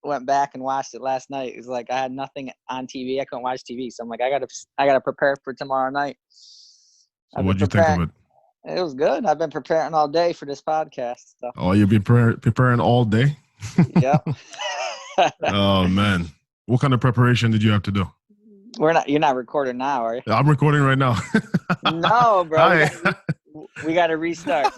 went back and watched it last night. It was like I had nothing on TV. I couldn't watch TV, so I'm like, I gotta prepare for tomorrow night. So I've been what'd you think of preparing. it? It was good. I've been preparing all day for this podcast. So, Oh, you've been preparing all day? yep. Oh, man. What kind of preparation did you have to do? You're not recording now, are you? I'm recording right now. No, bro. Hi. We got to restart.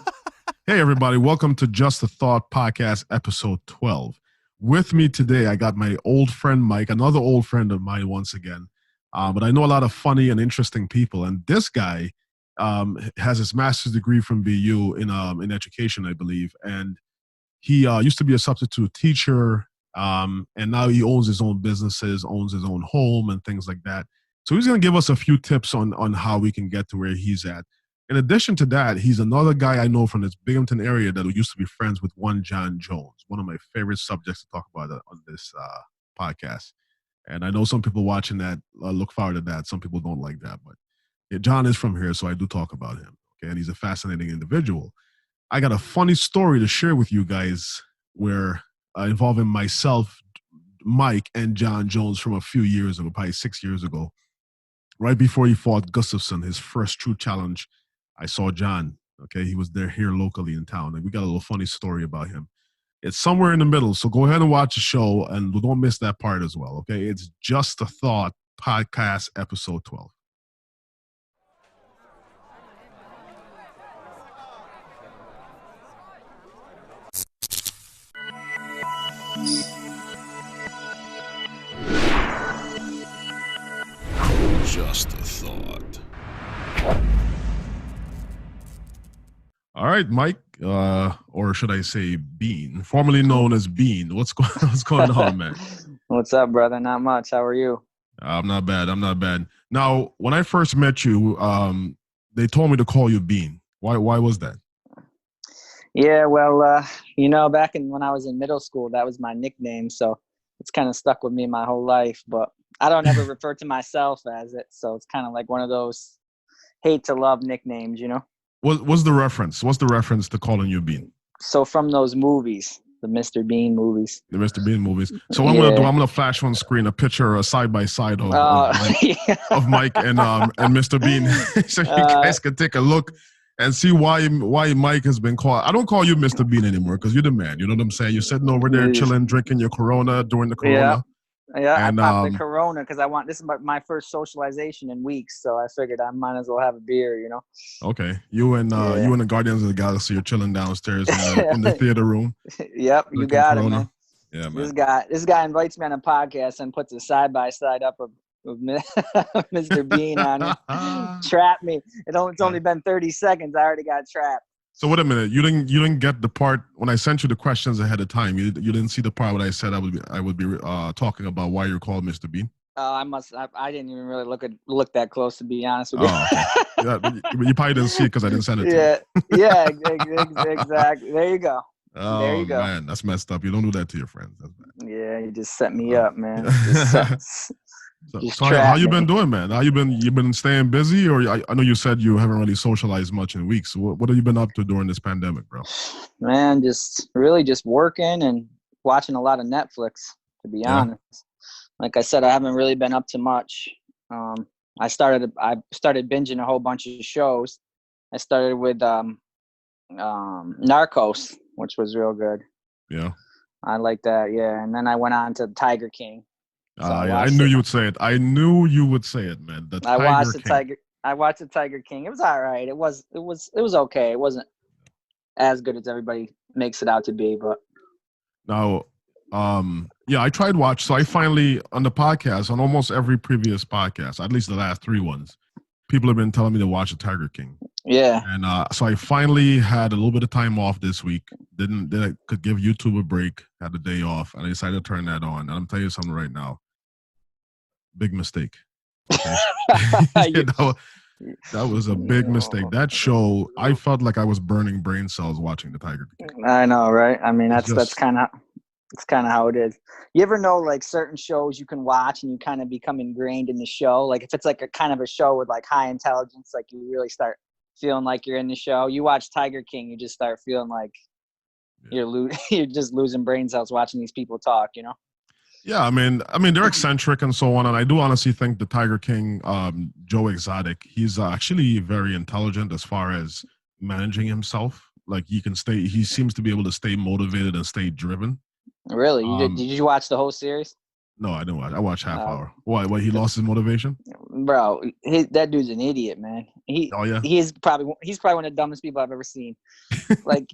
Hey, everybody. Welcome to Just a Thought Podcast, episode 12. With me today, I got my old friend, Mike, another old friend of mine once again. But I know a lot of funny and interesting people. And this guy has his master's degree from BU in education, I believe. And he used to be a substitute teacher. And now he owns his own businesses, owns his own home and things like that. So he's going to give us a few tips on how we can get to where he's at. In addition to that, he's another guy I know from this Binghamton area that used to be friends with one Jon Jones, one of my favorite subjects to talk about on this podcast. And I know some people watching that look forward to that. Some people don't like that. But yeah, Jon is from here, so I do talk about him. Okay, and he's a fascinating individual. I got a funny story to share with you guys where involving myself, Mike, and Jon Jones from a few years ago, probably 6 years ago. Right before he fought Gustafsson, his first true challenge, I saw Jon. Okay, he was there here locally in town, and we got a little funny story about him. It's somewhere in the middle, so go ahead and watch the show, and don't miss that part as well. Okay, it's Just a Thought Podcast, episode 12. Just a thought. All right, Mike, or should I say Bean, formerly known as Bean. What's going on, man? What's up, brother? Not much. How are you? I'm not bad. Now, when I first met you, they told me to call you Bean. Why was that? Yeah, well, back when I was in middle school, that was my nickname. So it's kind of stuck with me my whole life. But I don't ever refer to myself as it. So it's kind of like one of those hate to love nicknames, you know? What's the reference? What's the reference to calling you Bean? So from those movies, the Mr. Bean movies. The Mr. Bean movies. So what I'm gonna flash on screen a picture, a side by side of Mike and Mr. Bean, so you guys can take a look and see why Mike has been called. I don't call you Mr. Bean anymore because you're the man. You know what I'm saying? You're sitting over there chilling, drinking your Corona during the Corona. Yeah, and, I popped the Corona because this is my first socialization in weeks, so I figured I might as well have a beer, you know. Okay, you and the Guardians of the Galaxy are chilling downstairs in the theater room. Yep, you got Corona. It, man. Yeah, man. This guy invites me on a podcast and puts a side by side up of Mr. Bean on it. Trap me. It's only been 30 seconds. I already got trapped. So wait a minute. You didn't get the part when I sent you the questions ahead of time. You didn't see the part when I said I would be talking about why you're called Mr. Bean. I didn't even really look that close, to be honest with you. Oh, okay. You probably didn't see it because I didn't send it to you. Yeah, exactly. There you go. Oh, there you go. Man, that's messed up. You don't do that to your friends. That's bad. Yeah, you just set me up, man. So how you been doing, man? How you been staying busy, or I know you said you haven't really socialized much in weeks. So what have you been up to during this pandemic, bro? Man, just working and watching a lot of Netflix, to be honest. Like I said, I haven't really been up to much. I started binging a whole bunch of shows. I started with Narcos, which was real good. Yeah. I like that, yeah. And then I went on to Tiger King. So I knew you would say it. I knew you would say it, man. I watched the Tiger King. It was all right. It was okay. It wasn't as good as everybody makes it out to be, but now, I tried watch. So I finally on the podcast, on almost every previous podcast, at least the last 3 ones, people have been telling me to watch the Tiger King. Yeah. And so I finally had a little bit of time off this week. Then I could give YouTube a break. Had a day off, and I decided to turn that on. And I'm telling you something right now. Big mistake. Okay? That was a big mistake. That show, I felt like I was burning brain cells watching the Tiger King. I know, right? I mean, that's kind of how it is. You ever know, like, certain shows you can watch and you kind of become ingrained in the show? Like, if it's like a kind of a show with like high intelligence, like you really start feeling like you're in the show. You watch Tiger King, you just start feeling like you're just losing brain cells watching these people talk. Yeah, I mean, they're eccentric and so on, and I do honestly think the Tiger King, Joe Exotic, he's actually very intelligent as far as managing himself. Like he seems to be able to stay motivated and stay driven. Really, did you watch the whole series? No, I didn't watch. I watched half hour. Why? He lost his motivation? Bro, that dude's an idiot, man. Oh yeah. He's probably one of the dumbest people I've ever seen. Like,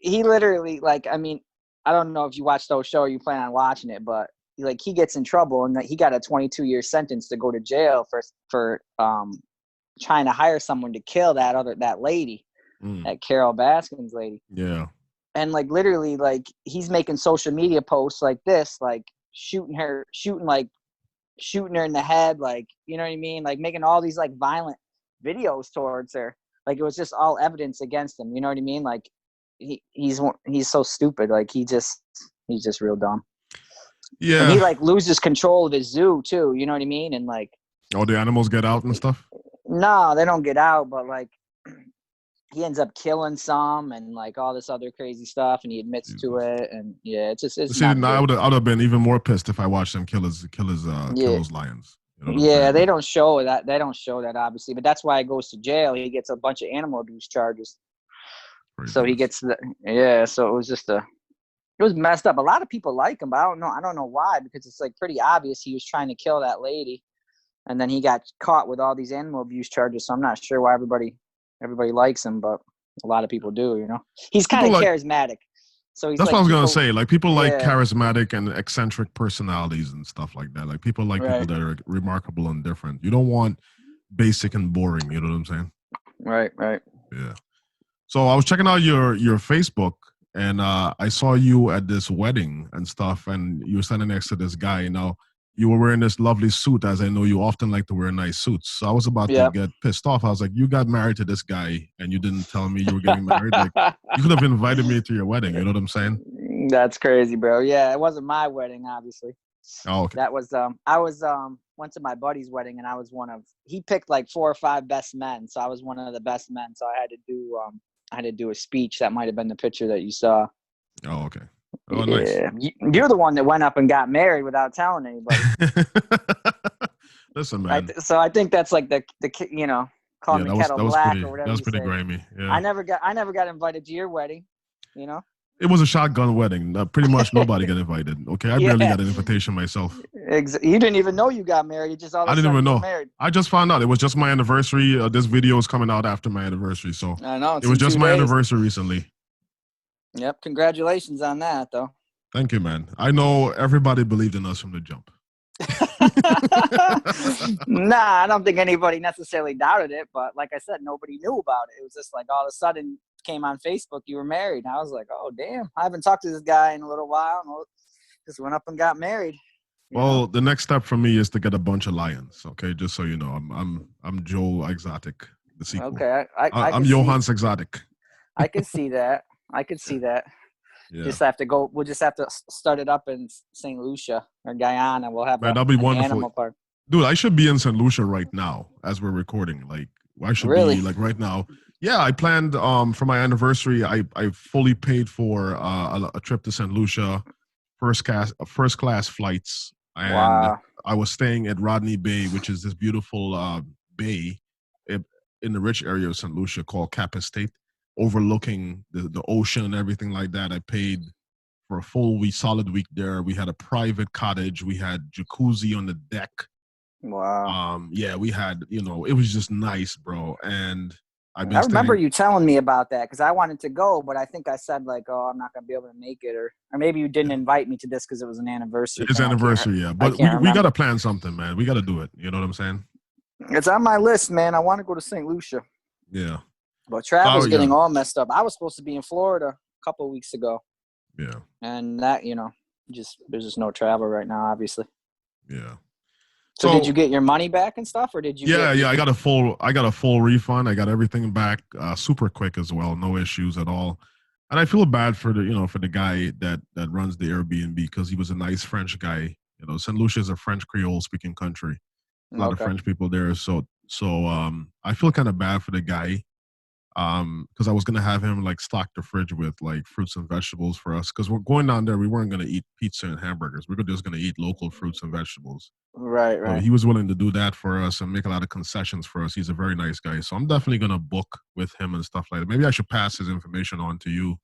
he literally, like, I mean, I don't know if you watched the whole show or you plan on watching it, but like, he gets in trouble and he got a 22-year sentence to go to jail for trying to hire someone to kill that lady, that Carol Baskin's lady. Yeah. And like, literally, like, he's making social media posts like this, like shooting her in the head, like, you know what I mean, like making all these like violent videos towards her. Like, it was just all evidence against him, you know what I mean? Like, he's so stupid. Like, he's just real dumb. Yeah. And he like loses control of his zoo too, you know what I mean? And like, the animals get out and stuff? No, they don't get out, but like, he ends up killing some and like all this other crazy stuff, and he admits to it. And yeah, it's See, I would have been even more pissed if I watched them kill those lions. You know they don't show that. They don't show that, obviously, but that's why he goes to jail. He gets a bunch of animal abuse charges. So he gets so it was it was messed up. A lot of people like him, but I don't know why, because it's like pretty obvious he was trying to kill that lady, and then he got caught with all these animal abuse charges. So I'm not sure why everybody likes him, but a lot of people do. He's kind of charismatic. So that's what I was gonna say. Like, people like charismatic and eccentric personalities and stuff like that. Like, people like people that are remarkable and different. You don't want basic and boring. You know what I'm saying? Right. Yeah. So I was checking out your Facebook, and I saw you at this wedding and stuff, and you were standing next to this guy. Now, you were wearing this lovely suit, as I know you often like to wear nice suits. So I was about to get pissed off. I was like, you got married to this guy, and you didn't tell me you were getting married. Like, you could have invited me to your wedding. You know what I'm saying? That's crazy, bro. Yeah, it wasn't my wedding, obviously. Oh, okay. That was I was went to my buddy's wedding, and I was he picked like 4 or 5 best men, so I was one of the best men. So I had to do a speech. That might have been the picture that you saw. Oh, okay. Oh, nice. Yeah, you're the one that went up and got married without telling anybody. Listen, man. So I think that's like the calling the kettle black or whatever. That was pretty grimy. Yeah. I never got invited to your wedding. It was a shotgun wedding. Pretty much nobody got invited. Okay, I barely got an invitation myself. You didn't even know you got married. You just all of a sudden I didn't even know. Married. I just found out. It was just my anniversary. This video is coming out after my anniversary, so I know it was just my anniversary recently. Yep. Congratulations on that, though. Thank you, man. I know everybody believed in us from the jump. Nah, I don't think anybody necessarily doubted it, but like I said, nobody knew about it. It was just like all of a sudden came on Facebook, you were married. And I was like, oh, damn, I haven't talked to this guy in a little while. And just went up and got married. Well, the next step for me is to get a bunch of lions. Okay, just so you know, I'm Joe Exotic, the sequel. Okay, I'm Johannes Exotic. I can see that. Yeah. We'll just have to start it up in St. Lucia or Guyana. We'll have that'll be wonderful. Animal park. Dude, I should be in St. Lucia right now as we're recording. Like, I should be like right now. Yeah, I planned for my anniversary. I fully paid for a trip to St. Lucia, first class flights, and I was staying at Rodney Bay, which is this beautiful bay in the rich area of St. Lucia called Cap Estate, overlooking the ocean and everything like that. I paid for a full solid week there. We had a private cottage. We had jacuzzi on the deck. Wow. Yeah, we had, it was just nice, bro. And I remember you telling me about that because I wanted to go, but I think I said like, oh, I'm not going to be able to make it. Or maybe you didn't invite me to this because it was an anniversary. It's anniversary, yeah. But we got to plan something, man. We got to do it. You know what I'm saying? It's on my list, man. I want to go to St. Lucia. Yeah. But travel's getting all messed up. I was supposed to be in Florida a couple of weeks ago. Yeah. And that, there's just no travel right now, obviously. Yeah. So did you get your money back and stuff, or did you? Yeah. I got a full refund. I got everything back super quick as well. No issues at all. And I feel bad for the guy that runs the Airbnb because he was a nice French guy. St. Lucia is a French Creole speaking country. A lot of French people there. So I feel kind of bad for the guy. because I was gonna have him like stock the fridge with like fruits and vegetables for us. Because we're going down there, we weren't gonna eat pizza and hamburgers. We were just gonna eat local fruits and vegetables. Right, So right. he was willing to do that for us and make a lot of concessions for us. He's a very nice guy. So I'm definitely gonna book with him and stuff like that. Maybe I should pass his information on to you.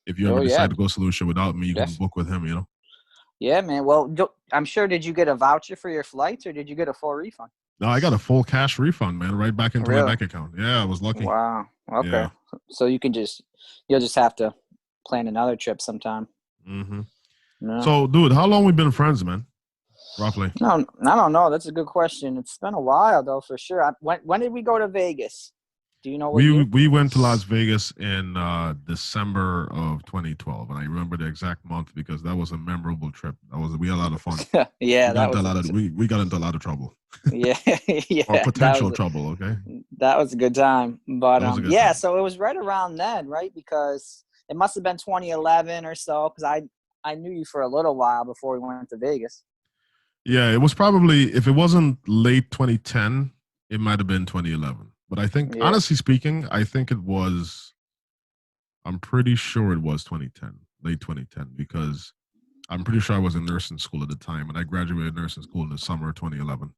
If you ever Oh yeah, decide to go solution without me, you can def- book with him. yeah, man. Well, I'm sure. Did you get a voucher for your flights, or did you get a full refund? No, I got a full cash refund, man, right back into my Really? bank account. Yeah, I was lucky. Wow. Okay. Yeah. So you'll just have to plan another trip sometime. hmm No. So, dude, how long we been friends, man? Roughly. No, I don't know. That's a good question. It's been a while though, for sure. When did we go to Vegas? Do you know what We year? we went to Las Vegas in December of 2012, and I remember the exact month because that was a memorable trip. We had a lot of fun. Yeah, We got that into a was lot of we got into a lot of trouble yeah, or yeah. potential trouble. Okay, That was a good time. But that was a good yeah, time. so it was right around then, right? Because it must have been 2011 or so. Because I knew you for a little while before we went to Vegas. Yeah, it was probably if it wasn't late 2010, it might have been 2011. But I think, Yeah. honestly speaking, I think it was. I'm pretty sure it was 2010, late 2010, because I'm pretty sure I was in nursing school at the time, and I graduated nursing school in the summer of 2011.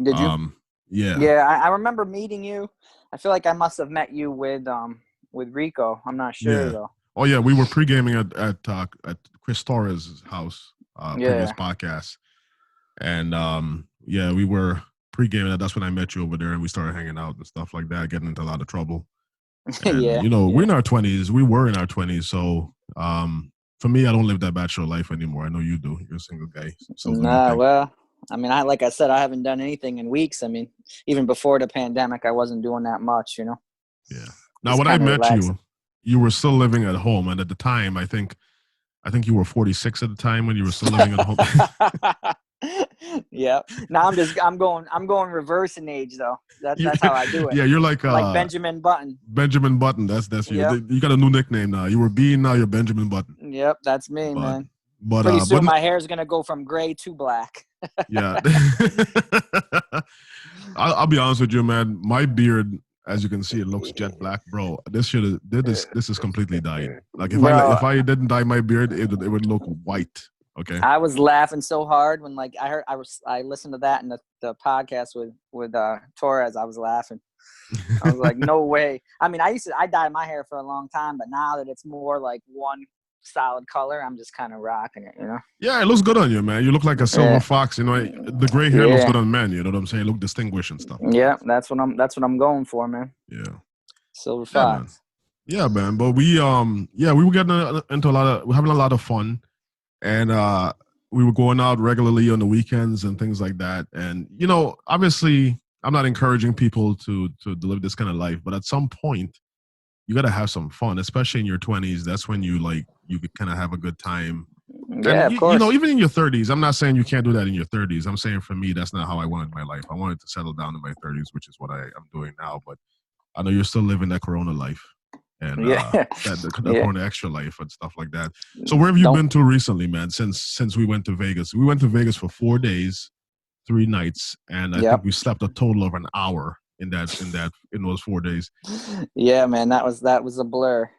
Did you? Um, yeah, Yeah, I remember meeting you. I feel like I must have met you with Rico. I'm not sure yeah. though. Oh yeah, we were pre gaming at Chris Torres' house, previous Yeah. podcast, and yeah, we were pre gaming. That's when I met you over there, and we started hanging out and stuff like that, getting into a lot of trouble. And Yeah. we're Yeah. in our 20s. We were in our 20s, so for me, I don't live that bachelor life anymore. I know you do. You're a single guy, so do your Nah, thing. well, I mean, like I said, I haven't done anything in weeks. I mean, even before the pandemic, I wasn't doing that much, Yeah. Now, just when I kind of met relaxing. you, you were still living at home, and at the time, I think you were 46 at the time when you were still living at home. Yeah. Now I'm going reverse in age though. you, That's how I do it. yeah, you're like I'm like Benjamin Button. Benjamin Button. That's you. Yep. You got a new nickname now. You were Bean, now you're Benjamin Button. Yep. That's me, But man. but Pretty uh but soon my hair is gonna go from gray to black. yeah. I'll be honest with you, man. My beard, as you can see, it looks jet black, bro. This is completely dyed. Like Bro, if I didn't dye my beard, it would look white. Okay. I was laughing so hard when like I listened to that in the podcast with Torres. I was laughing. I was like, no way. I mean, I dyed my hair for a long time, but now that it's more like one solid color, I'm just kind of rocking it. Yeah, it looks good on you, man. You look like a silver Yeah, fox. The gray hair looks good yeah, on men. You know what I'm saying? Look distinguished and stuff like that. yeah. That's what I'm going for, man. Yeah. Silver Yeah, man. fox. Yeah, man. But we were getting into we're having a lot of fun, and we were going out regularly on the weekends and things like that. And obviously, I'm not encouraging people to live this kind of life, but at some point, you got to have some fun, especially in your 20s. That's when you could kind of have a good time. And Yeah, of course. even in your 30s, I'm not saying you can't do that in your 30s. I'm saying for me, that's not how I wanted my life. I wanted to settle down in my 30s, which is what I'm doing now. But I know you're still living that Corona life and Yeah, that yeah. Corona extra life and stuff like that. So where have you Don't. been to recently, man? Since we went to Vegas, we went to Vegas for 4 days, 3 nights, and I think Yep. we slept a total of an hour in those 4 days. Yeah, man. That was a blur.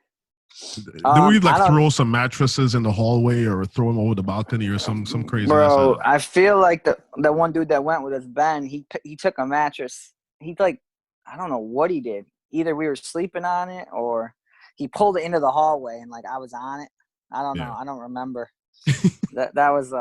Did we I like don't, throw some mattresses in the hallway or throw them over the balcony or some craziness? I bro. don't know. I feel like the one dude that went with us, Ben. He took a mattress. He like, I don't know what he did. Either we were sleeping on it or he pulled it into the hallway and like I was on it. I don't know. Yeah. I don't remember. That was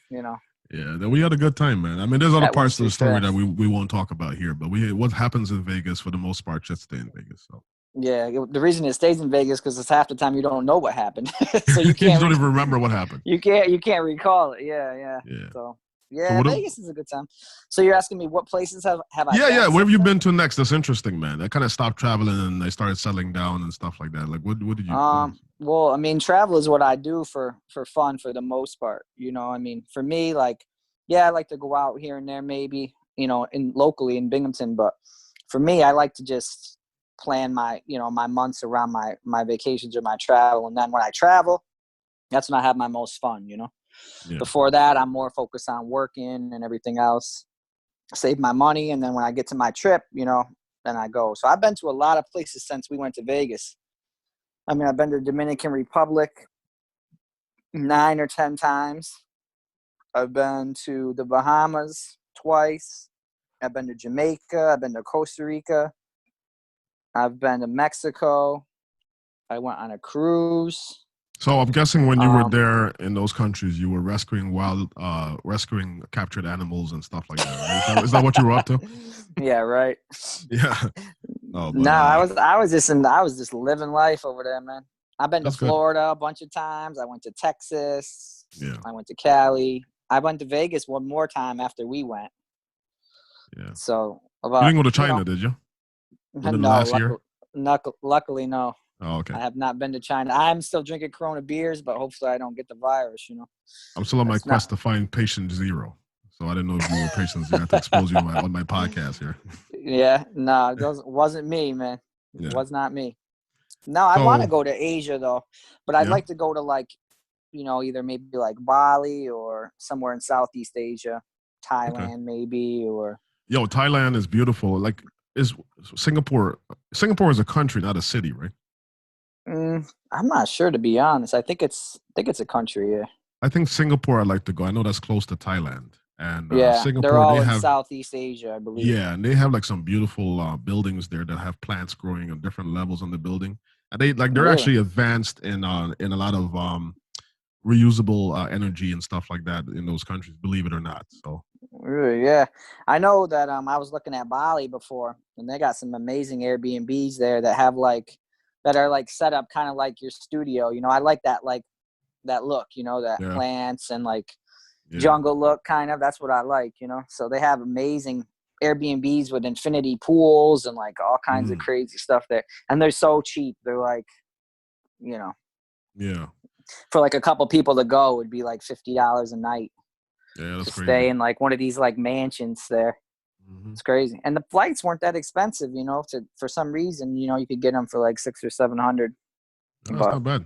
you know Yeah, then we had a good time, man. I mean, there's other that went parts of too the story that fast. we won't talk about here, but what happens in Vegas for the most part just stay in Vegas. So Yeah, the reason it stays in Vegas because it's half the time you don't know what happened, so you you can't don't even remember what happened. you can't recall it. Yeah, yeah. Yeah. So So yeah, Vegas is a good time. So you're asking me what places have I yeah. been Where have you since then? been to next? That's interesting, man. I kind of stopped traveling and I started settling down and stuff like that. Like, what did you? Well, I mean, travel is what I do for fun for the most part. I mean, for me, like, yeah, I like to go out here and there, maybe, in locally in Binghamton. But for me, I like to just plan my months around my vacations or my travel. And then when I travel, that's when I have my most fun. Yeah. Before that, I'm more focused on working and everything else, save my money. And then when I get to my trip, and I go. So I've been to a lot of places since we went to Vegas. I mean, I've been to the Dominican Republic 9 or 10 times. I've been to the Bahamas twice. I've been to Jamaica. I've been to Costa Rica. I've been to Mexico. I went on a cruise. So I'm guessing when you were there in those countries, you were rescuing captured animals and stuff like that, right? Is that what you were up to? Yeah, right. Yeah. Oh, but No, I was just living life over there, man. I've been to that's good. Florida a bunch of times. I went to Texas. Yeah. I went to Cali. I went to Vegas one more time after we went. Yeah. So You didn't go to China, did you? Within the no, last year? luckily, no. Oh, okay. I have not been to China. I'm still drinking Corona beers, but hopefully I don't get the virus, I'm still on my quest to find patient zero. So I didn't know if you were patient zero. I have to expose you on my podcast here. Yeah, no, it wasn't me, man. It was not me. No, I want to go to Asia, though. But I'd like to go to, either maybe like Bali or somewhere in Southeast Asia, Thailand maybe, or... Yo, Thailand is beautiful. Like, is Singapore is a country, not a city, right? I'm not sure, to be honest. I think it's a country. Yeah. I think Singapore. I'd like to go. I know that's close to Thailand, and Singapore. They're all they in have Southeast Asia, I believe. Yeah, and they have like some beautiful buildings there that have plants growing on different levels on the building, and they're actually advanced in a lot of reusable energy and stuff like that in those countries. Believe it or not. So. Really, yeah. I know that I was looking at Bali before, and they got some amazing Airbnbs there that have that are set up kind of like your studio. I like that that look, that plants and jungle look kind of. That's what I like, So they have amazing Airbnbs with infinity pools and all kinds of crazy stuff there. And they're so cheap. They're yeah. For a couple people to go, would be $50 a night. Yeah, that's to crazy. Stay in one of these mansions there. It's crazy, and the flights weren't that expensive. For some reason, you could get them for $600 or $700. That's not bad.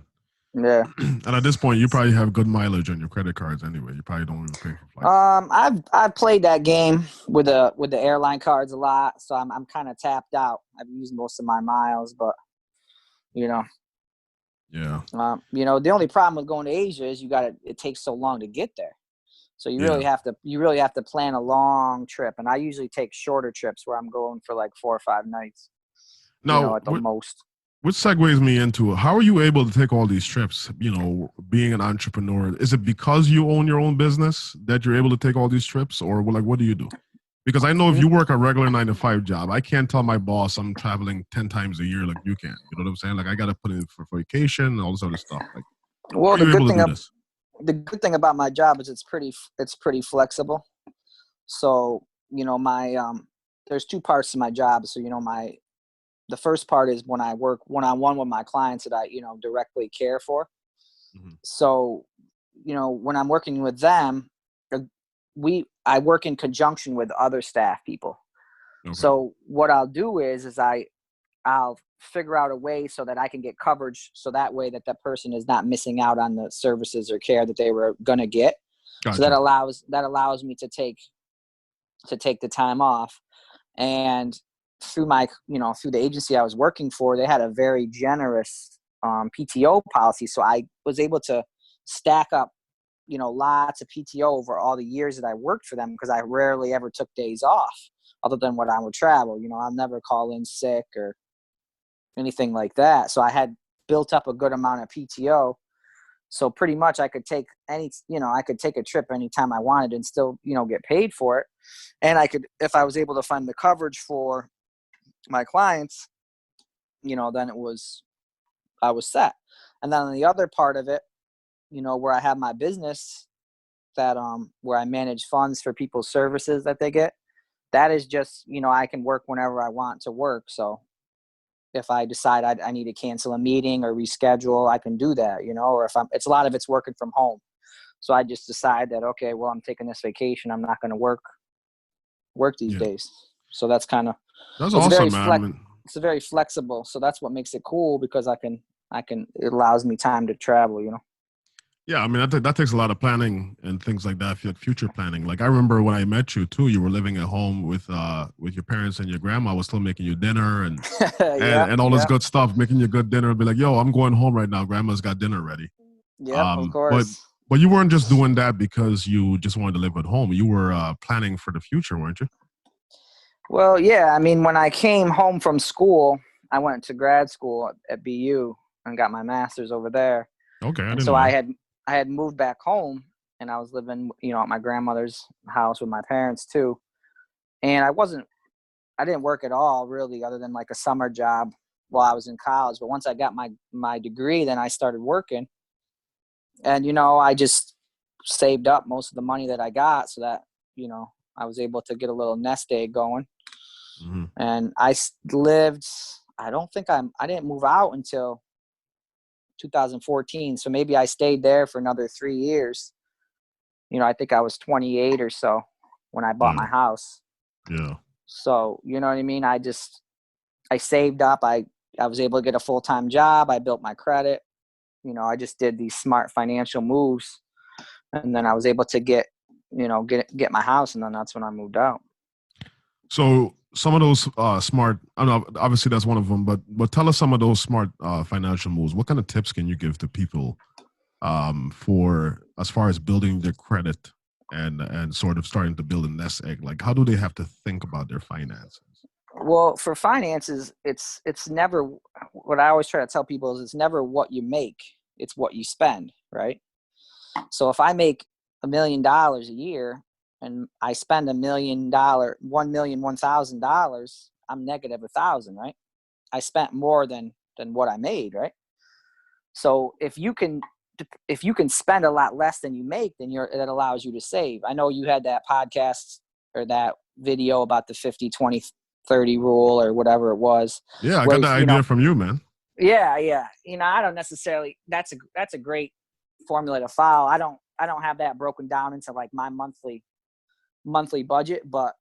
Yeah. And at this point, you probably have good mileage on your credit cards anyway. You probably don't even pay for flights. I've played that game with the airline cards a lot, so I'm kind of tapped out. I've used most of my miles, but Yeah. The only problem with going to Asia is it takes so long to get there. So you really have to plan a long trip, and I usually take shorter trips where I'm going for 4 or 5 nighs. Now, at the most. Which segues me into how are you able to take all these trips? Being an entrepreneur, is it because you own your own business that you're able to take all these trips, or what do you do? Because I know if you work a regular 9-to-5 job, I can't tell my boss I'm traveling 10 times a year like you can. You know what I'm saying? I got to put in for vacation and all this other stuff. Well, are you able to do this? The good thing about my job is it's pretty flexible. So, my there's 2 parts to my job. So, the first part is when I work one-on-one with my clients that I, directly care for. So, when I'm working with them, I work in conjunction with other staff people. Okay. So what I'll do is I'll figure out a way so that I can get coverage, so that way that person is not missing out on the services or care that they were going to get. Gotcha. So that allows me to take the time off. And through through the agency I was working for, they had a very generous PTO policy. So I was able to stack up, lots of PTO over all the years that I worked for them, because I rarely ever took days off other than when I would travel. I'll never call in sick or anything like that. So I had built up a good amount of PTO. So pretty much I could take a trip anytime I wanted and still, get paid for it. And I could, if I was able to find the coverage for my clients, then I was set. And then on the other part of it, where I have my business that, where I manage funds for people's services that they get, that is just, I can work whenever I want to work. So if I decide I need to cancel a meeting or reschedule, I can do that, or if it's a lot of it's working from home. So I just decide that, okay, well, I'm taking this vacation. I'm not going to work these days. So that's kind of, that's awesome, man. It's very flexible. So that's what makes it cool, because it allows me time to travel, Yeah, I mean that takes a lot of planning and things like that, like future planning. Like I remember when I met you too, you were living at home with your parents and your grandma was still making you dinner and Yep, all this yep, good stuff, making you good dinner. Be like, yo, I'm going home right now. Grandma's got dinner ready. yep, of But course. you weren't just doing that because you just wanted to live at home. You were planning for the future, weren't you? Well, yeah, I mean, when I came home from school, I went to grad school at BU and got my master's over there. Okay, I And didn't so know that. I had moved back home, and I was living, at my grandmother's house with my parents too. And I didn't work at all really, other than like a summer job while I was in college. But once I got my degree, then I started working, and I just saved up most of the money that I got so that I was able to get a little nest egg going. Hmm. And lived. I didn't move out until 2014. So maybe I stayed there for another 3 years. I think I was 28 or so when I bought my Yeah, house. yeah. So, you know what I mean? I saved up. I was able to get a full-time job. I built my credit. I just did these smart financial moves, and then I was able to get my house, and then that's when I moved out. So some of those smart, I don't know, obviously that's one of them, but tell us some of those smart financial moves. What kind of tips can you give to people for as far as building their credit and sort of starting to build a nest egg? Like, how do they have to think about their finances? Well, for finances, it's never, what I always try to tell people is it's never what you make, it's what you spend, right? So if I make $1 million a year and I spend $1,001,001,000, I'm negative 1,000, right? I spent more than what I made, right? So if you can spend a lot less than you make, then that allows you to save. I know you had that podcast or that video about the 50-20-30 rule or whatever it was, Yeah, I where got that idea from you, man. yeah, yeah. I don't necessarily. That's a great formula to follow. I don't have that broken down into like my monthly budget, but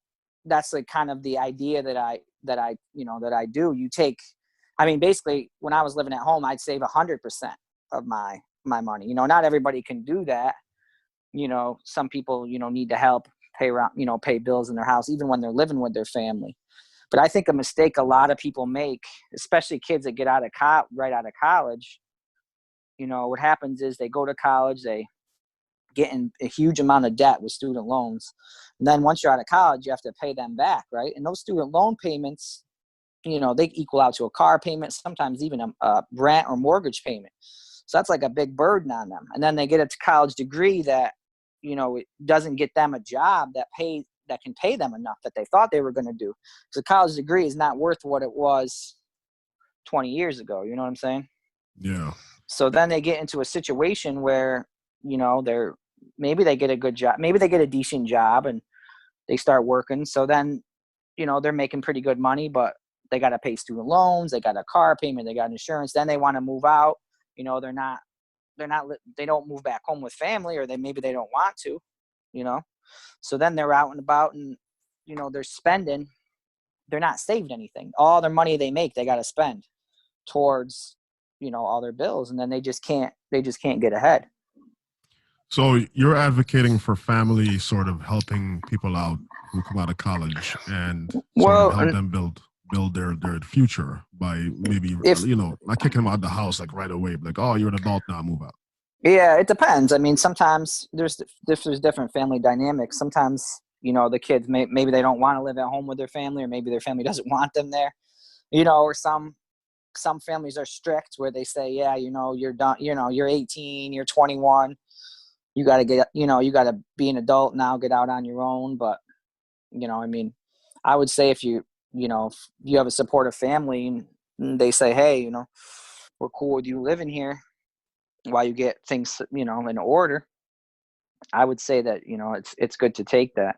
that's like kind of the idea that I do. You take, I mean, basically, when I was living at home, I'd save 100% of my money. Not everybody can do that. Some people need to help pay bills in their house, even when they're living with their family. But I think a mistake a lot of people make, especially kids that get right out of college, what happens is they go to college, they get in a huge amount of debt with student loans. And then once you're out of college, you have to pay them back, right? And those student loan payments, they equal out to a car payment, sometimes even a rent or mortgage payment. So that's like a big burden on them. And then they get a college degree that, it doesn't get them a job that can pay them enough that they thought they were going to do. Because a college degree is not worth what it was 20 years ago. You know what I'm saying? Yeah. So then they get into a situation where, maybe they get a good job, maybe they get a decent job and they start working. So then, they're making pretty good money, but they got to pay student loans, they got a car payment, they got insurance. Then they want to move out. They're not, they don't move back home with family, or maybe they don't want to, you know? So then they're out and about and, they're spending, they're not saving anything. All their money they make, they got to spend towards, all their bills. And then they just can't get ahead. So you're advocating for family sort of helping people out who come out of college and sort of Well, help and them build their future by maybe if, not kicking them out of the house like right away, like, oh, you're an adult now, move out. yeah, it depends. I mean, sometimes there's different family dynamics. Sometimes, the kids maybe they don't want to live at home with their family, or maybe their family doesn't want them there, or some families are strict where they say, yeah, you're done, you're 18, you're 21, you got to you got to be an adult now, get out on your own. But, I mean, I would say if you have a supportive family and they say, hey, we're cool with you living here while you get things, in order, I would say that, it's good to take that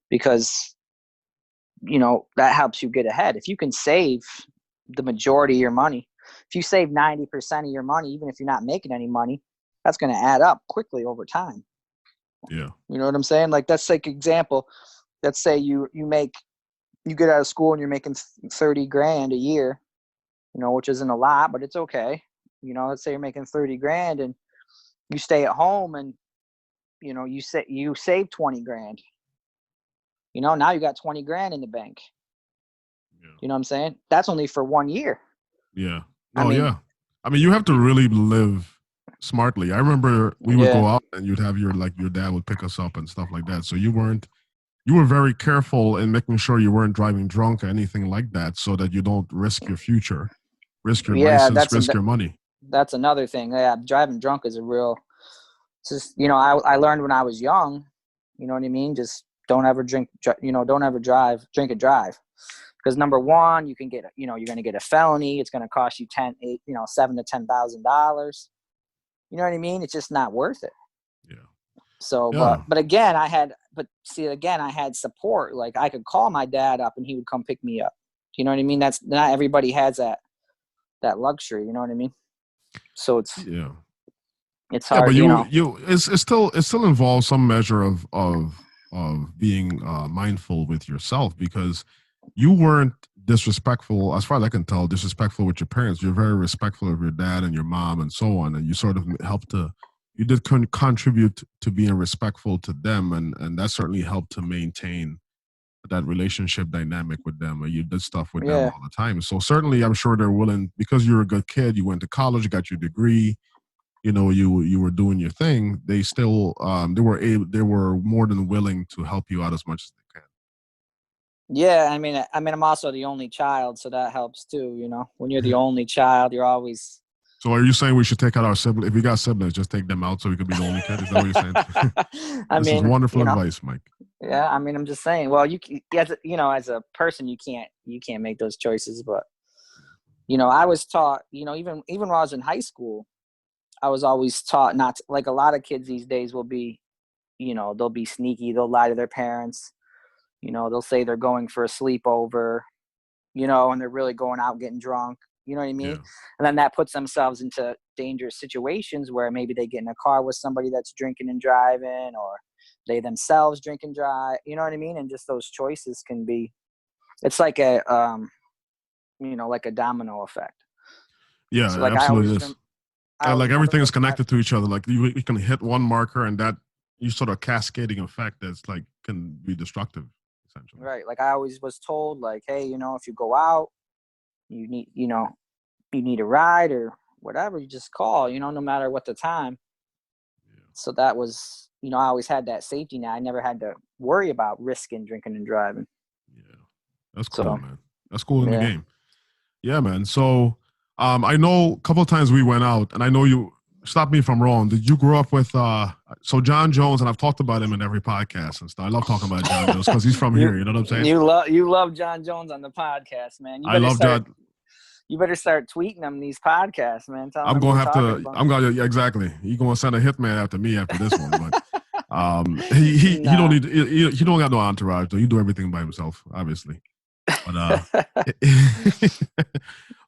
because, that helps you get ahead. If you can save the majority of your money, if you save 90% of your money, even if you're not making any money, that's going to add up quickly over time. Yeah. You know what I'm saying? Like, that's like example. Let's say you get out of school and you're making 30 grand a year, which isn't a lot, but it's okay. Let's say you're making 30 grand and you stay at home and, you save 20 grand. Now you got 20 grand in the bank. Yeah. You know what I'm saying? That's only for 1 year. Yeah. Yeah. I mean, you have to really live smartly. I remember we would go out and you'd have your dad would pick us up and stuff like that. So you were very careful in making sure you weren't driving drunk or anything like that, so that you don't risk your future, risk your license, risk your money. That's another thing. Yeah, driving drunk is it's just, I learned when I was young, you know what I mean? Just don't ever drink, don't ever drink and drive. Because number one, you can get, you're going to get a felony. It's going to cost you $7,000 to $10,000. You know what I mean? It's just not worth it. Yeah. So, but again, I had support. Like I could call my dad up and he would come pick me up. You know what I mean? That's not everybody has that luxury. You know what I mean? So it's hard. Yeah, but it still involves some measure of being mindful with yourself, because you weren't disrespectful, as far as I can tell, disrespectful with your parents. You're very respectful of your dad and your mom and so on, and you sort of you did contribute to being respectful to them, and that certainly helped to maintain that relationship dynamic with them. You did stuff with them all the time. So certainly I'm sure they're willing, because you're a good kid, you went to college, you got your degree, you were doing your thing. They still they were more than willing to help you out as much as they can. Yeah, I mean, I'm also the only child, so that helps too. When you're the only child, you're always. So, are you saying we should take out our siblings? If we got siblings, just take them out so we could be the only kid? Is that what you're saying? This is wonderful advice, Mike. Yeah, I mean, I'm just saying. Well, as a person, you can't make those choices. But I was taught. Even when I was in high school, I was always taught not to, like a lot of kids these days will be, they'll be sneaky. They'll lie to their parents. They'll say they're going for a sleepover, and they're really going out getting drunk. You know what I mean? Yeah. And then that puts themselves into dangerous situations where maybe they get in a car with somebody that's drinking and driving, or they themselves drink and drive. You know what I mean? And just those choices can be, it's like a, like a domino effect. Yeah, so like absolutely is. Like everything is connected to each other. Like you can hit one marker and that you sort of cascading effect that's like can be destructive. Right. Like I always was told, like, hey, if you go out, you need a ride or whatever, you just call, no matter what the time. Yeah. So that was, I always had that safety net. I never had to worry about risking drinking and driving. Yeah. That's cool, man. That's cool in the game. Yeah, man. So I know a couple of times we went out, and I know you, stop me if I'm wrong. Did you grow up with so Jon Jones? And I've talked about him in every podcast and stuff. I love talking about Jon Jones because he's from here. You know what I'm saying? You love Jon Jones on the podcast, man. I love Jon. You better start tweeting him these podcasts, man. I'm gonna have to. I'm gonna exactly. He's gonna send a hitman after me after this one. But he don't need. He don't got no entourage though. He do everything by himself, obviously.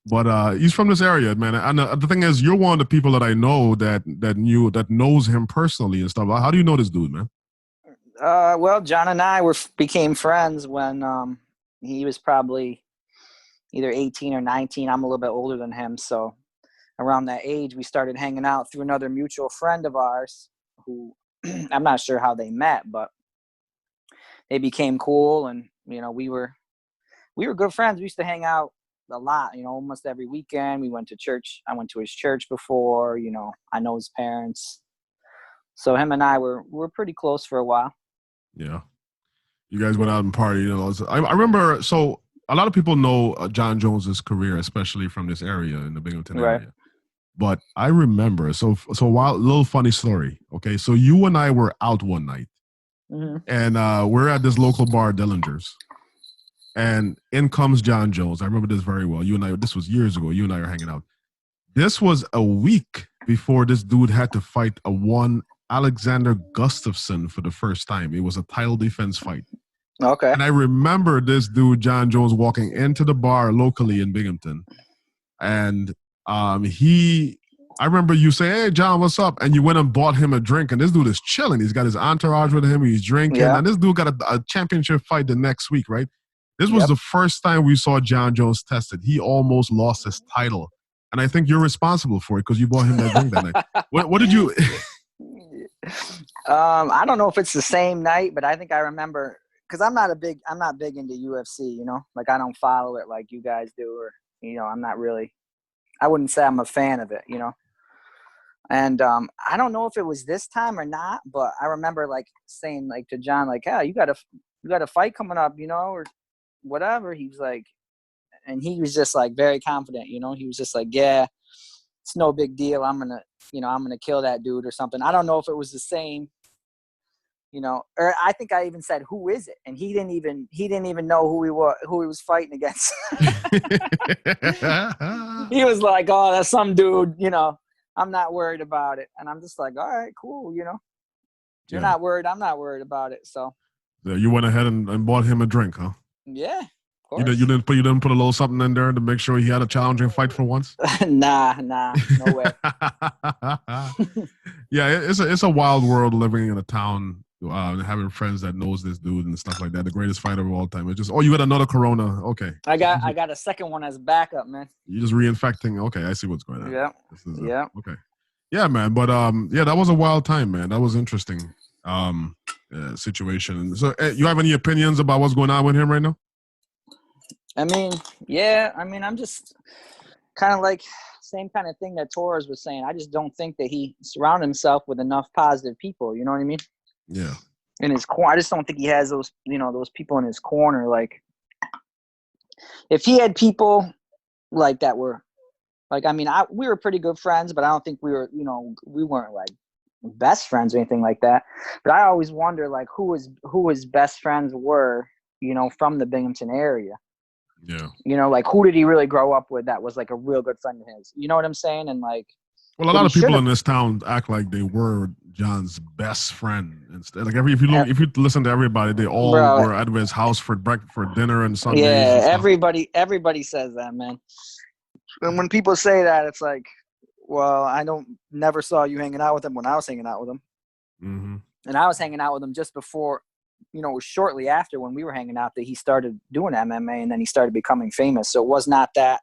But he's from this area, man. And the thing is, you're one of the people that I know that knows him personally and stuff. How do you know this dude, man? Well, Jon and I became friends when he was probably either 18 or 19. I'm a little bit older than him, so around that age, we started hanging out through another mutual friend of ours who I'm not sure how they met, but they became cool, and we were good friends. We used to hang out a lot, almost every weekend. We went to church. I went to his church before, I know his parents. So him and I were pretty close for a while. Yeah. You guys went out and partied. I remember, so a lot of people know Jon Jones's career, especially from this area in the Binghamton area. But I remember, so little funny story. Okay. So you and I were out one night and we're at this local bar, Dillinger's. And in comes Jon Jones. I remember this very well. You and I, this was years ago. You and I are hanging out. This was a week before this dude had to fight one Alexander Gustafsson for the first time. It was a title defense fight. Okay. And I remember this dude, Jon Jones, walking into the bar locally in Binghamton. And I remember you say, "Hey, John, what's up?" And you went and bought him a drink. And this dude is chilling. He's got his entourage with him. He's drinking. Yeah. And this dude got a championship fight the next week, right? This was the first time we saw Jon Jones tested. He almost lost his title and I think you're responsible for it because you bought him that drink that night. What did you? I don't know if it's the same night, but I think I remember because I'm not big into UFC. Like I don't follow it like you guys do, or I'm not really. I wouldn't say I'm a fan of it. And I don't know if it was this time or not, but I remember like saying like to John, like, "Hey, you got a fight coming up, or whatever." He was like, and he was just like very confident, He was just like, "Yeah, it's no big deal. I'm gonna kill that dude or something." I don't know if it was the same, or I think I even said, "Who is it?" And he didn't even know who he was fighting against. He was like, "Oh, that's some dude, I'm not worried about it." And I'm just like, "All right, cool, You're not worried, I'm not worried about it." So you went ahead and bought him a drink, huh? yeah, of You course. didn't put a little something in there to make sure he had a challenging fight for once? Nah, no way. Yeah, it's a wild world living in a town and having friends that knows this dude and stuff like that. The greatest fighter of all time. It's just, you got another Corona. Okay. I got a second one as backup, man. You're just reinfecting. Okay, I see what's going on. Yeah. Yeah. Okay. Yeah, man. But yeah, that was a wild time, man. That was interesting situation. So, you have any opinions about what's going on with him right now? I mean, yeah. I mean, I'm just kind of like same kind of thing that Torres was saying. I just don't think that he surrounded himself with enough positive people. You know what I mean? Yeah. In his corner, I just don't think he has those, those people in his corner. Like, if he had people like that were, like, I mean, we were pretty good friends, but I don't think we were, we weren't like best friends or anything like that. But I always wonder, like, who his best friends were, from the Binghamton area. Yeah. Like, who did he really grow up with that was like a real good friend of his? You know what I'm saying? And like, well, a lot of people in this town act like they were John's best friend. Instead, like if you listen to everybody, they all were at his house for dinner and Sundays. Yeah, and everybody says that, man. And when people say that, it's like, well, I never saw you hanging out with him when I was hanging out with him. Mm-hmm. And I was hanging out with him just before, it was shortly after when we were hanging out that he started doing MMA, and then he started becoming famous. So it was not that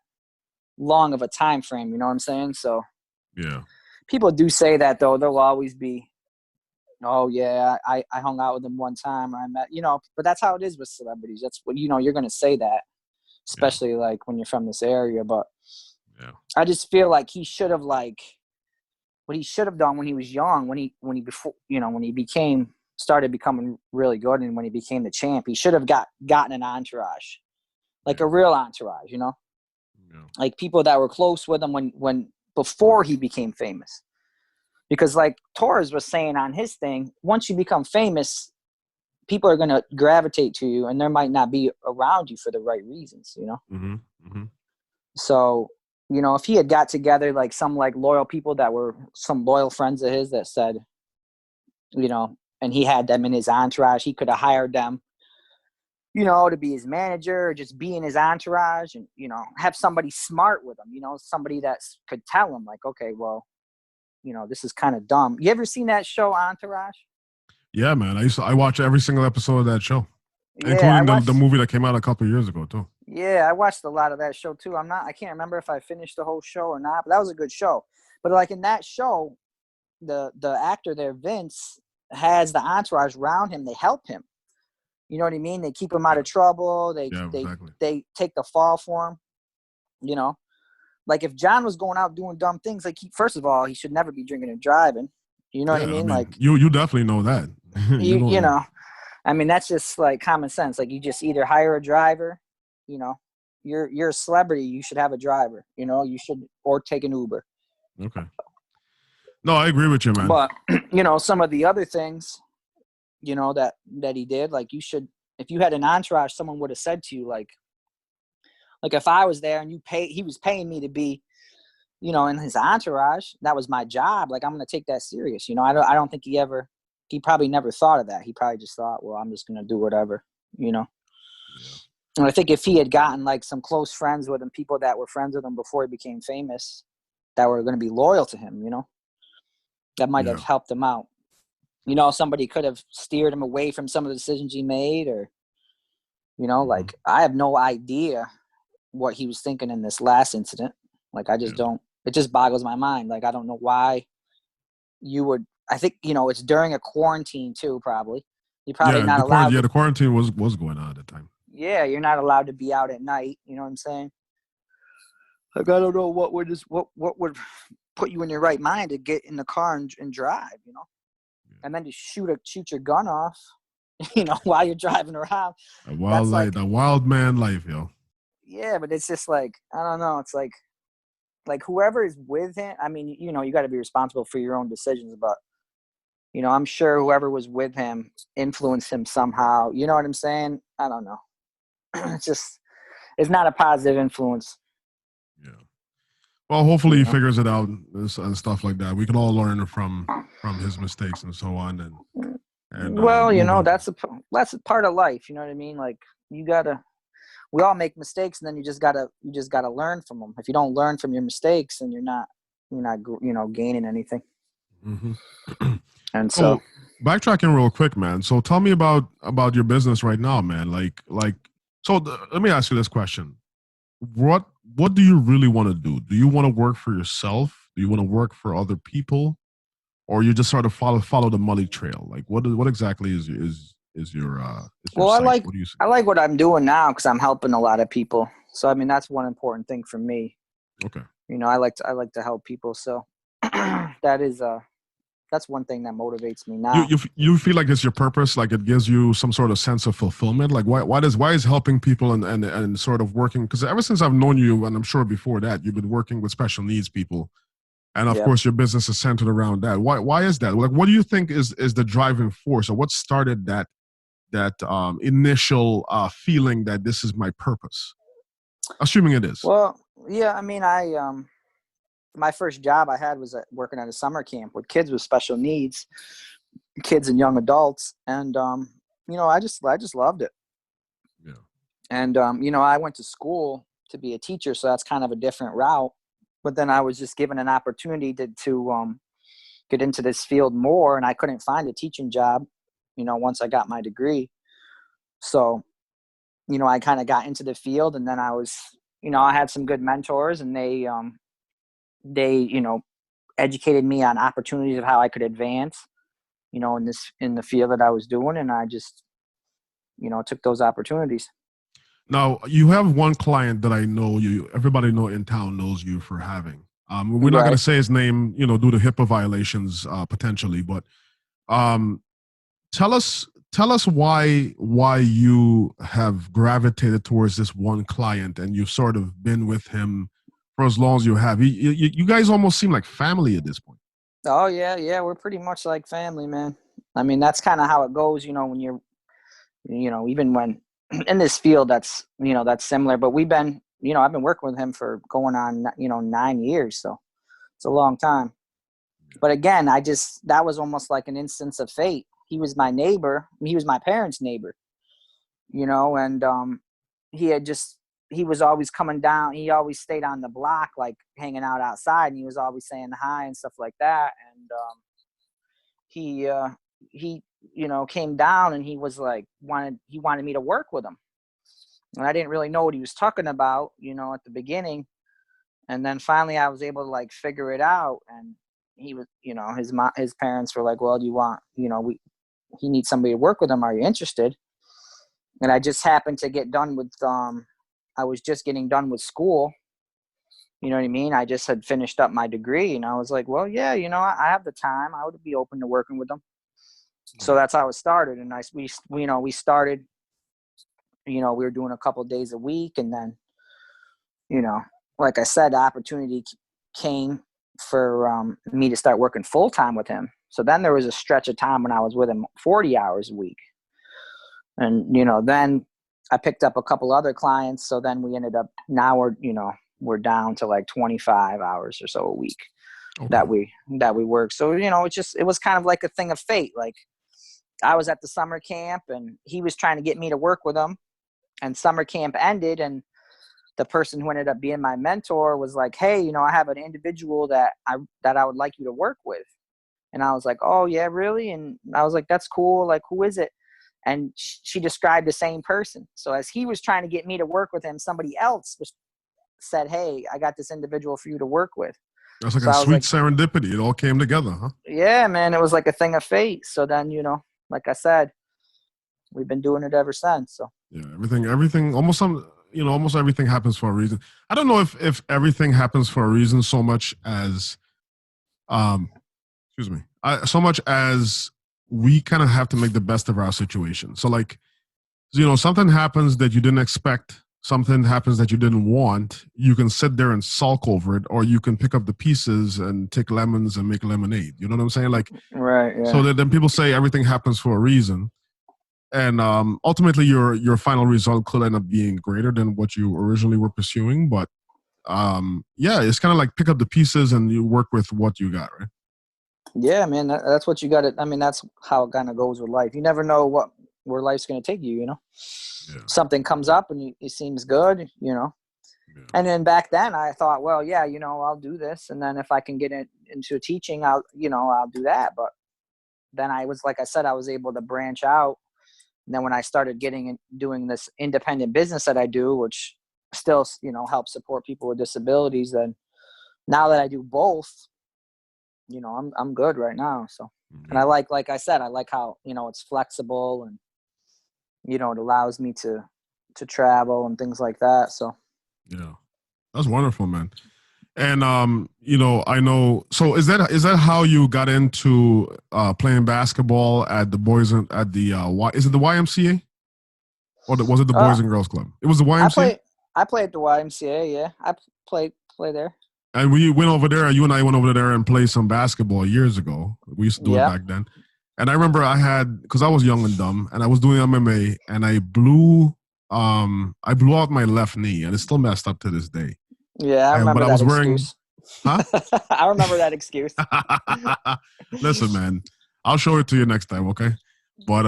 long of a time frame, you know what I'm saying? So yeah, people do say that, though. There'll always be, "Oh yeah, I hung out with him one time, or I met," but that's how it is with celebrities. That's what, you're going to say that, especially like when you're from this area. But yeah, I just feel like he should have, like, what he should have done when he was young, when he started becoming really good, and when he became the champ, he should have gotten an entourage, like a real entourage, like people that were close with him when before he became famous. Because like Torres was saying on his thing, once you become famous, people are going to gravitate to you, and they might not be around you for the right reasons, Mm-hmm. Mm-hmm. So, if he had got together like some like loyal people that were some loyal friends of his that said, and he had them in his entourage, he could have hired them, to be his manager, or just be in his entourage, and, have somebody smart with him, somebody that could tell him like, okay, well, this is kind of dumb. You ever seen that show Entourage? Yeah, man. I watch every single episode of that show, Yeah, including the movie that came out a couple of years ago too. Yeah, I watched a lot of that show too. I can't remember if I finished the whole show or not, but that was a good show. But like in that show, the actor there, Vince, has the entourage around him. They help him. You know what I mean? They keep him out of trouble. They take the fall for him. Like if John was going out doing dumb things, like first of all, he should never be dringing and driving. You know what I mean? Like you definitely know that. you know, I mean, that's just like common sense. Like you just either hire a driver, you're a celebrity, you should have a driver, you should, or take an Uber. Okay. No, I agree with you, man. But, some of the other things, that he did, like you should, if you had an entourage, someone would have said to you, like if I was there and he was paying me to be, in his entourage, that was my job. Like, I'm going to take that serious. I don't think he probably never thought of that. He probably just thought, well, I'm just going to do whatever, Yeah. And I think if he had gotten like some close friends with him, people that were friends with him before he became famous, that were going to be loyal to him, that might have helped him out. Somebody could have steered him away from some of the decisions he made, or, like I have no idea what he was thinking in this last incident. Like, I just don't, it just boggles my mind. Like, I don't know why you would, I think, it's during a quarantine too, probably. You're probably not allowed the quarantine was going on at the time. Yeah, you're not allowed to be out at night. You know what I'm saying? Like, I don't know what would put you in your right mind to get in the car and drive, and then to shoot your gun off, while you're driving around. A wild life, a wild man life, yo. Yeah, but it's just like, I don't know. It's like whoever is with him. I mean, you got to be responsible for your own decisions, but I'm sure whoever was with him influenced him somehow. You know what I'm saying? I don't know. It's not a positive influence. Yeah. Well, hopefully he figures it out and stuff like that. We can all learn from his mistakes and so on. And well, that's a part of life. You know what I mean? Like, we all make mistakes, and then you just gotta learn from them. If you don't learn from your mistakes, then you're not gaining anything. Mm-hmm. And so backtracking real quick, man. So tell me about your business right now, man. Let me ask you this question. What do you really want to do? Do you want to work for yourself? Do you want to work for other people? Or you just sort of follow the money trail? Like, what exactly is your well, site? I like what I'm doing now because I'm helping a lot of people. So I mean, that's one important thing for me. Okay. I like to help people. So that's one thing that motivates me now. You feel like it's your purpose, like it gives you some sort of sense of fulfillment. Like why is helping people and sort of working? Because ever since I've known you, and I'm sure before that, you've been working with special needs people, and of course your business is centered around that. Why is that? Like, what do you think is the driving force, or what started that initial feeling that this is my purpose? Assuming it is. Well, yeah, I mean, my first job I had was working at a summer camp with kids with special needs, kids and young adults. And, I just loved it. Yeah. And, I went to school to be a teacher, so that's kind of a different route. But then I was just given an opportunity to get into this field more, and I couldn't find a teaching job, once I got my degree. So, I kind of got into the field, and then I was, I had some good mentors, and they educated me on opportunities of how I could advance, in the field that I was doing. And I just, took those opportunities. Now you have one client that I know everybody in town knows you for having. We're not going to say his name, due to HIPAA violations, potentially, but tell us why you have gravitated towards this one client and you've sort of been with him for as long as you have. You guys almost seem like family at this point. Oh yeah, we're pretty much like family, man. I mean, that's kind of how it goes, when you're, even when in this field, that's similar. But we've been, I've been working with him for going on, 9 years, so it's a long time. But again, that was almost like an instance of fate. He was my neighbor. He was my parents' neighbor, and he was always coming down. He always stayed on the block, like hanging out outside, and he was always saying hi and stuff like that. And he came down, and he was like, he wanted me to work with him. And I didn't really know what he was talking about, at the beginning. And then finally I was able to like figure it out. And he was, his parents were like, well, do you want, he needs somebody to work with him. Are you interested? And I just happened to get done with, I was just getting done with school. You know what I mean? I just had finished up my degree, and I was like, well, yeah, I have the time. I would be open to working with them. So that's how it started. And we started, we were doing a couple of days a week. And then, like I said, the opportunity came for me to start working full time with him. So then there was a stretch of time when I was with him 40 hours a week. And, then I picked up a couple other clients. So then we ended up, now we're down to like 25 hours or so a week that we work. So, it was kind of like a thing of fate. Like, I was at the summer camp and he was trying to get me to work with him, and summer camp ended, and the person who ended up being my mentor was like, hey, I have an individual that I would like you to work with. And I was like, oh yeah, really? And I was like, that's cool. Like, who is it? And she described the same person. So as he was trying to get me to work with him, somebody else was said, hey, I got this individual for you to work with. That's like So a I was sweet like, serendipity. It all came together, huh? yeah, man, it was like a thing of fate. So then, like I said, we've been doing it ever since. So Yeah, everything, almost everything happens for a reason. I don't know if everything happens for a reason so much as, um, excuse me, so much as we kind of have to make the best of our situation. So like, something happens that you didn't expect, something happens that you didn't want. You can sit there and sulk over it, or you can pick up the pieces and take lemons and make lemonade. You know what I'm saying? Like, right, yeah. so then people say everything happens for a reason. And ultimately, your final result could end up being greater than what you originally were pursuing. But yeah, it's kind of like pick up the pieces and you work with what you got, right? Yeah, man, that's what you got to. I mean, that's how it kind of goes with life. You never know where life's going to take you. Yeah. Something comes up and it seems good. Yeah. And then back then I thought, well, yeah, I'll do this, and then if I can get into teaching, I'll do that. But then I was, like I said, I was able to branch out. And then when I started doing this independent business that I do, which still, helps support people with disabilities, then now that I do both, I'm good right now. So, and I like I said, I like how, it's flexible and, it allows me to travel and things like that. So, yeah, that's wonderful, man. And I know. So is that how you got into playing basketball at the boys at the is it the YMCA or was it the Boys and Girls Club? It was the YMCA. I play at the YMCA. Yeah, I play there. And we went over there. You and I went over there and played some basketball years ago. We used to do it back then. And I remember because I was young and dumb, and I was doing MMA, and I blew out my left knee, and it's still messed up to this day. Yeah, I remember that excuse. Huh? I remember that excuse. Listen, man, I'll show it to you next time, okay? But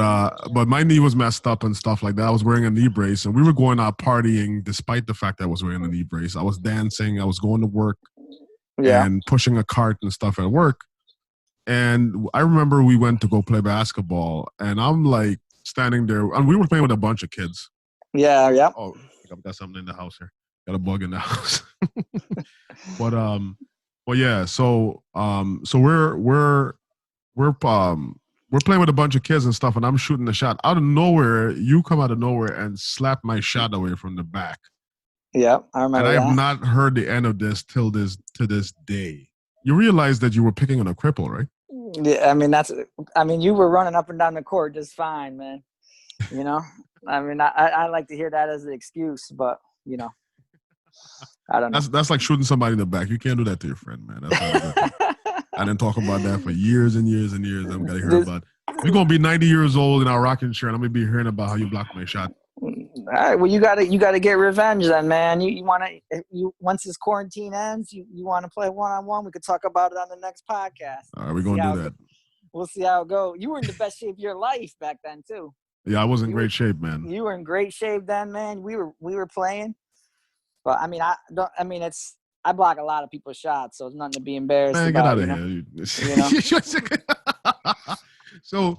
my knee was messed up and stuff like that. I was wearing a knee brace, and we were going out partying despite the fact that I was wearing a knee brace. I was dancing, I was going to work, and pushing a cart and stuff at work. And I remember we went to go play basketball, and I'm like standing there, and we were playing with a bunch of kids. Yeah, yeah. Oh, I think I've got something in the house here. Got a bug in the house. But yeah. So we're playing with a bunch of kids and stuff, and I'm shooting the shot out of nowhere. You come out of nowhere and slap my shot away from the back. Yeah, I remember. And I have not heard the end of this to this day. You realize that you were picking on a cripple, right? Yeah, I mean, you were running up and down the court just fine, man. I mean, I like to hear that as an excuse, but I don't know. That's like shooting somebody in the back. You can't do that to your friend, man. That's not a good thing. I didn't talk about that for years and years and years. I'm gonna hear about. We're gonna be 90 years old in our rocking chair, and I'm gonna be hearing about how you blocked my shot. All right, well, you gotta get revenge then, man. You once this quarantine ends, you want to play one-on-one. We could talk about it on the next podcast. All right, we're gonna do that. We'll see how it goes. You were in the best shape of your life back then too. Yeah, I was in great shape, man. You were in great shape then, man. We were playing, but I mean, I block a lot of people's shots, so it's nothing to be embarrassed about. Get out of here. So,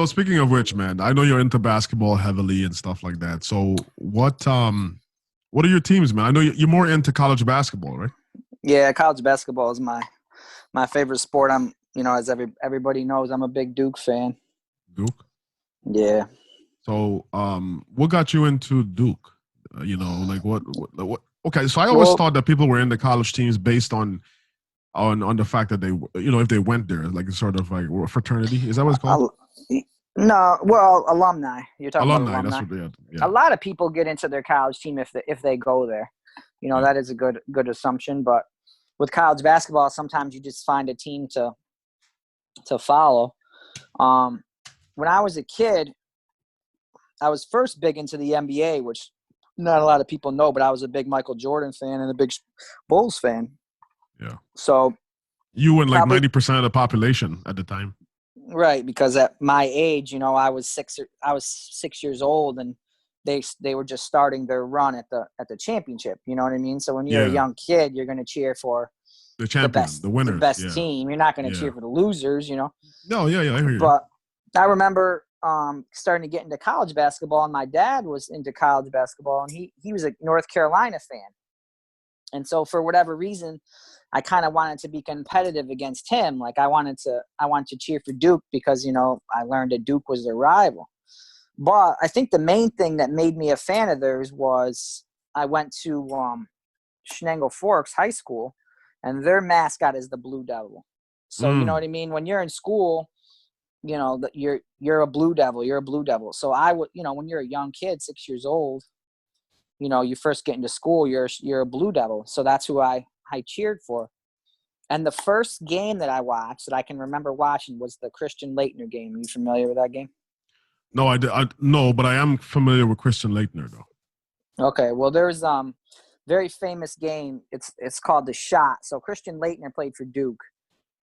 speaking of which, man, I know you're into basketball heavily and stuff like that. So, what are your teams, man? I know you're more into college basketball, right? Yeah, college basketball is my favorite sport. I'm, as everybody knows, I'm a big Duke fan. Duke? Yeah. So, what got you into Duke? Like what? Okay, so I always thought that people were into college teams based on the fact that they, if they went there, like sort of like fraternity. Is that what it's called? No, well, alumni. You're talking about alumni. That's what they had. Yeah. A lot of people get into their college team if they go there. That is a good assumption. But with college basketball, sometimes you just find a team to follow. When I was a kid, I was first big into the NBA, which not a lot of people know, but I was a big Michael Jordan fan and a big Bulls fan. Yeah. So you and like 90% of the population at the time. Right, because at my age, I was 6 years old, and they were just starting their run at the championship. You know what I mean? So when you're a young kid, you're going to cheer for the champion, the winners, the best team. You're not going to cheer for the losers. No, yeah, I hear you. But I remember starting to get into college basketball, and my dad was into college basketball, and he was a North Carolina fan. And so for whatever reason, I kind of wanted to be competitive against him. Like I wanted to cheer for Duke because, I learned that Duke was their rival. But I think the main thing that made me a fan of theirs was I went to Shenango Forks High School, and their mascot is the Blue Devil. So you know what I mean? When you're in school, you're a Blue Devil. You're a Blue Devil. So I would, when you're a young kid, 6 years old, you first get into school, you're a Blue Devil. So that's who I cheered for. And the first game that I watched that I can remember watching was the Christian Laettner game. Are you familiar with that game? No, no, but I am familiar with Christian Laettner though. Okay, well, there's very famous game. It's called The Shot. So Christian Laettner played for Duke,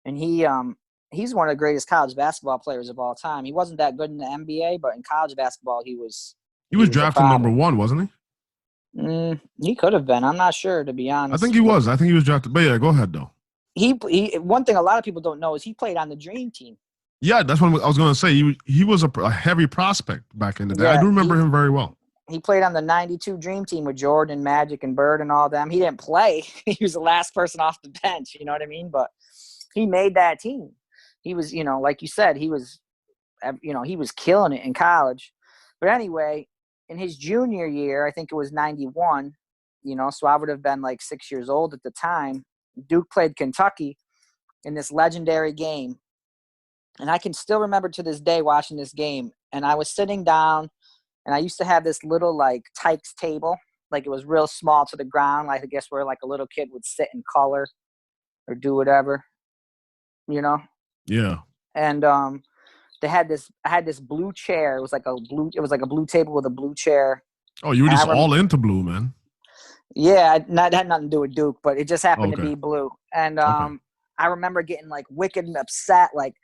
and he's one of the greatest college basketball players of all time. He wasn't that good in the NBA, but in college basketball, he was drafted number 1, wasn't he? He could have been. I'm not sure, to be honest. I think he was. I think he was drafted. But yeah, go ahead though. He one thing a lot of people don't know is he played on the Dream Team. Yeah, that's what I was going to say. He was a heavy prospect back in the day. Yeah, I do remember him very well. He played on the 92 Dream Team with Jordan, Magic, and Bird and all them. He didn't play. He was the last person off the bench, you know what I mean? But he made that team. He was, like you said, he was killing it in college. But anyway, in his junior year, I think it was 91, so I would have been like 6 years old at the time. Duke played Kentucky in this legendary game. And I can still remember to this day watching this game. And I was sitting down, and I used to have this little, like, Tykes table. Like, it was real small to the ground. Like, I guess where, like, a little kid would sit and color or do whatever, Yeah. And I had this blue chair. It was like a blue table with a blue chair. Oh, you were just all into blue, man. Yeah, it had nothing to do with Duke, but it just happened to be blue. And I remember getting, like, wicked upset, like,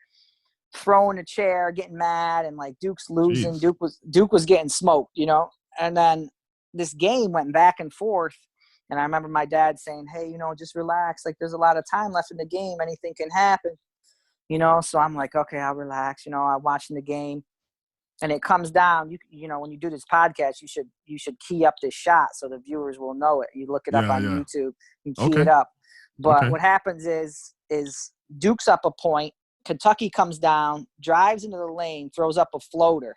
throwing a chair, getting mad, and like Duke's losing. Jeez. Duke was getting smoked, And then this game went back and forth, and I remember my dad saying, "Hey, just relax. Like there's a lot of time left in the game. Anything can happen." So I'm like, "Okay, I'll relax." I'm watching the game, and it comes down. When you do this podcast, you should key up this shot so the viewers will know it. You look it up on YouTube, you key it up. But what happens is Duke's up a point. Kentucky comes down, drives into the lane, throws up a floater,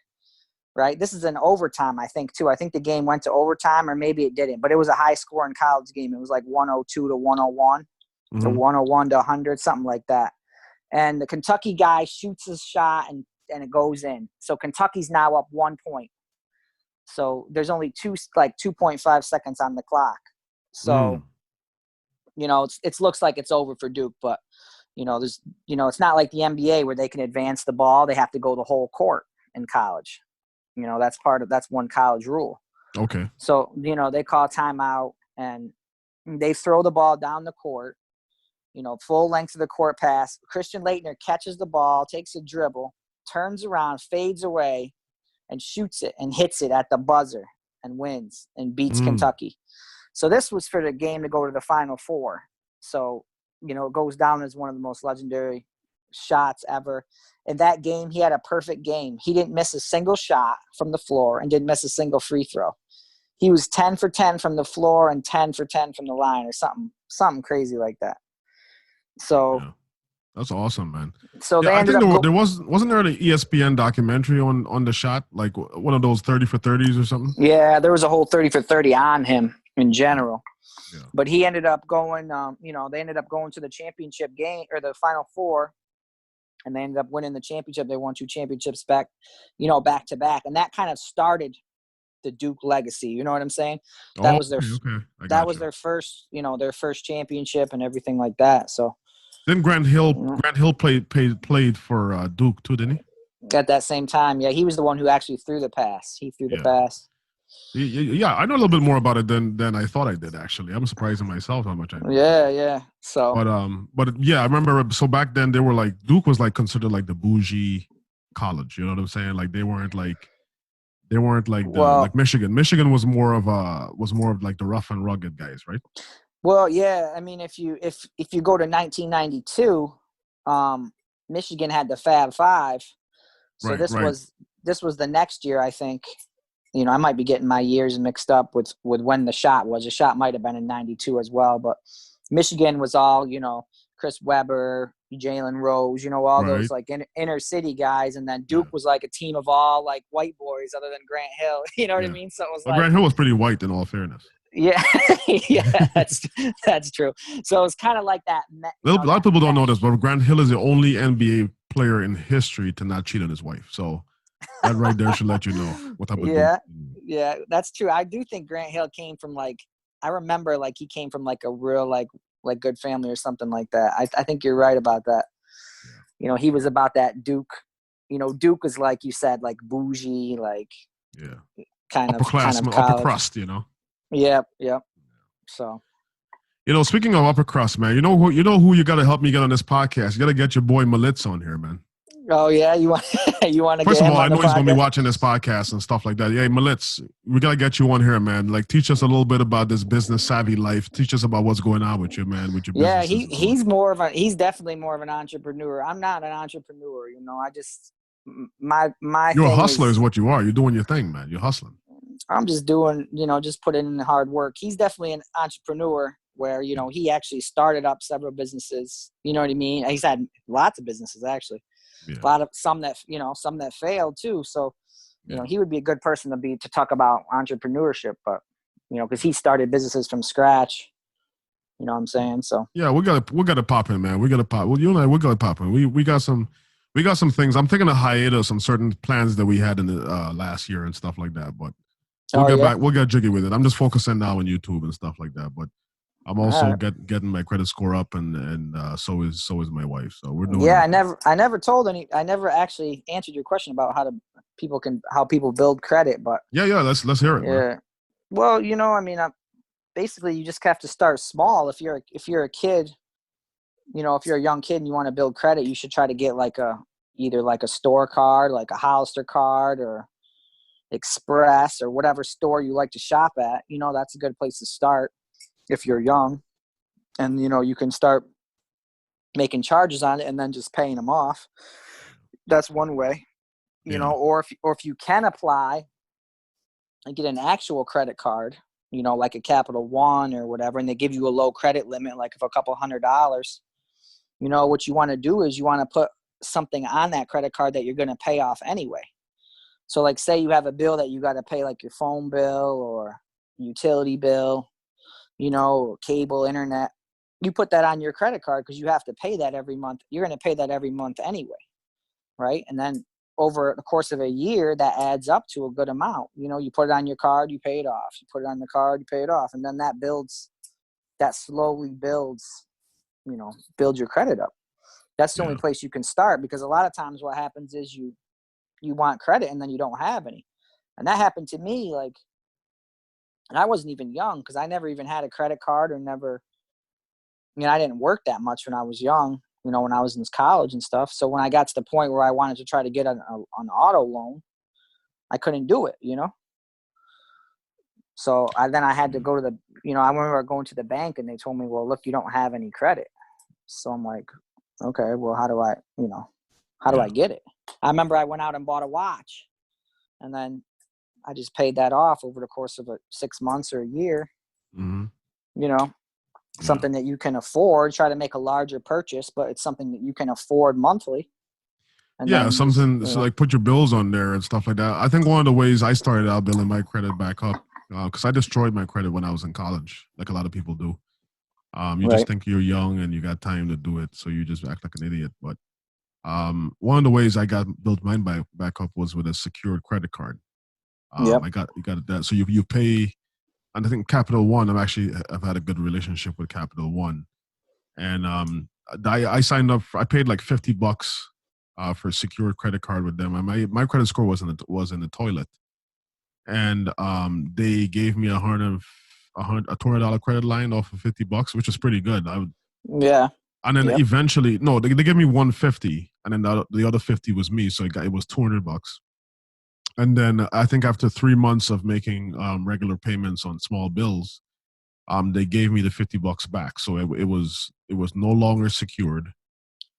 right? This is an overtime, I think, too. I think the game went to overtime, or maybe it didn't, but it was a high-scoring college game. It was like 102 to 101, or 101 to 100, something like that. And the Kentucky guy shoots his shot, and it goes in. So Kentucky's now up 1 point. So there's only 2.5 seconds on the clock. So, it looks like it's over for Duke, but there's, it's not like the NBA where they can advance the ball. They have to go the whole court in college. That's one college rule. Okay. So, they call timeout, and they throw the ball down the court, full length of the court pass. Christian Laettner catches the ball, takes a dribble, turns around, fades away, and shoots it and hits it at the buzzer and wins and beats Kentucky. So this was for the game to go to the Final Four. So, it goes down as one of the most legendary shots ever. In that game, he had a perfect game. He didn't miss a single shot from the floor and didn't miss a single free throw. He was 10 for 10 from the floor and 10 for 10 from the line, or something crazy like that. So that's awesome, man. So I think wasn't there an ESPN documentary on the shot, like one of those 30 for 30s or something? Yeah, there was a whole 30 for 30 on him in general. Yeah. But he ended up going, they ended up going to the championship game, or the Final Four, and they ended up winning the championship. They won 2 championships back to back. And that kind of started the Duke legacy. You know what I'm saying? That was their their first championship and everything like that. So then Grant Hill played for Duke too, didn't he? At that same time, yeah, he was the one who actually threw the pass. He threw the pass. Yeah, I know a little bit more about it than I thought I did. Actually, I'm surprised in myself how much I know. Yeah. So, but yeah, I remember. So back then, they were like Duke was like considered like the bougie college. You know what I'm saying? Like they weren't like like Michigan. Michigan was more of like the rough and rugged guys, right? Well, yeah. I mean, if you go to 1992, Michigan had the Fab Five. So this was the next year, I think. I might be getting my years mixed up with when the shot was. The shot might have been in 92 as well, but Michigan was all, Chris Webber, Jalen Rose, all Right. those like inner city guys. And then Yeah. Duke was like a team of all like white boys other than Grant Hill. You know what I Yeah. mean? So it was Well, like, Grant Hill was pretty white in all fairness. yeah, yeah, that's true. So it was kind of like that. A lot of people don't know this, but Grant Hill is the only NBA player in history to not cheat on his wife. So that right there should let you know what type of Yeah, dude. yeah, that's true. I do think Grant Hill came from like, I remember like he came from like a real like good family or something like that. I think you're right about that. Yeah. He was about that Duke. Duke was like you said, like bougie, like kind of upper college. crust. Yep. So. Speaking of upper crust, man, you know who you got to help me get on this podcast. You got to get your boy Malitz on here, man. Oh yeah, you want to. First of all, I know he's gonna be watching this podcast and stuff like that. Hey, Malitz, we gotta get you on here, man. Like, teach us a little bit about this business savvy life. Teach us about what's going on with you, man, with your business. Yeah, he's definitely more of an entrepreneur. I'm not an entrepreneur. I just my You're a thing hustler, is what you are. You're doing your thing, man. You're hustling. I'm just doing, just putting in the hard work. He's definitely an entrepreneur where, he actually started up several businesses. You know what I mean? He's had lots of businesses actually. Yeah. A lot of some that failed too. So, he would be a good person to talk about entrepreneurship, but because he started businesses from scratch. You know what I'm saying? So yeah, we gotta pop in, man. We gotta pop. Well, you and I, we're gonna pop in. We got some things. I'm thinking of hiatus on certain plans that we had in the last year and stuff like that. But we'll get back. We'll get jiggy with it. I'm just focusing now on YouTube and stuff like that. But I'm also getting my credit score up, and so is my wife. So we're doing. Yeah, I never actually answered your question about how people build credit, but yeah, let's hear it. Yeah, man. Well, I mean, basically you just have to start small. If you're a kid, if you're a young kid and you want to build credit, you should try to get either a store card, like a Hollister card or Express or whatever store you like to shop at. That's a good place to start if you're young, and you can start making charges on it and then just paying them off. That's one way, or if you can apply and get an actual credit card, like a Capital One or whatever, and they give you a low credit limit, like of a couple $100, what you want to do is you want to put something on that credit card that you're going to pay off anyway. So like, say you have a bill that you got to pay, like your phone bill or utility bill, cable, internet. You put that on your credit card because you have to pay that every month. You're going to pay that every month anyway, right? And then over the course of a year, that adds up to a good amount. You put it on your card, you pay it off. You put it on the card, you pay it off. And then that slowly builds your credit up. That's the only place you can start, because a lot of times what happens is you want credit and then you don't have any. And that happened to me, and I wasn't even young because I never even had a credit card or never, I didn't work that much when I was young, when I was in college and stuff. So when I got to the point where I wanted to try to get an auto loan, I couldn't do it, So then I had to go to I remember going to the bank and they told me, well, look, you don't have any credit. So I'm like, okay, well, how do I get it? I remember I went out and bought a watch, and then I just paid that off over the course of 6 months or a year. Mm-hmm. Something that you can afford. Try to make a larger purchase, but it's something that you can afford monthly. And something so like put your bills on there and stuff like that. I think one of the ways I started out building my credit back up, because I destroyed my credit when I was in college, like a lot of people do. You just think you're young and you got time to do it, so you just act like an idiot. But one of the ways I built mine back up was with a secured credit card. You got that. So you pay, and I think Capital One. I've had a good relationship with Capital One, and I signed up. I paid like $50 for a secured credit card with them. And my credit score was in the toilet, and they gave me a $200 credit line off of $50, which is pretty good. And then eventually, no, they gave me $150, and then the other 50 was me, so it was $200. And then I think after 3 months of making regular payments on small bills, they gave me the $50 back. So it was no longer secured,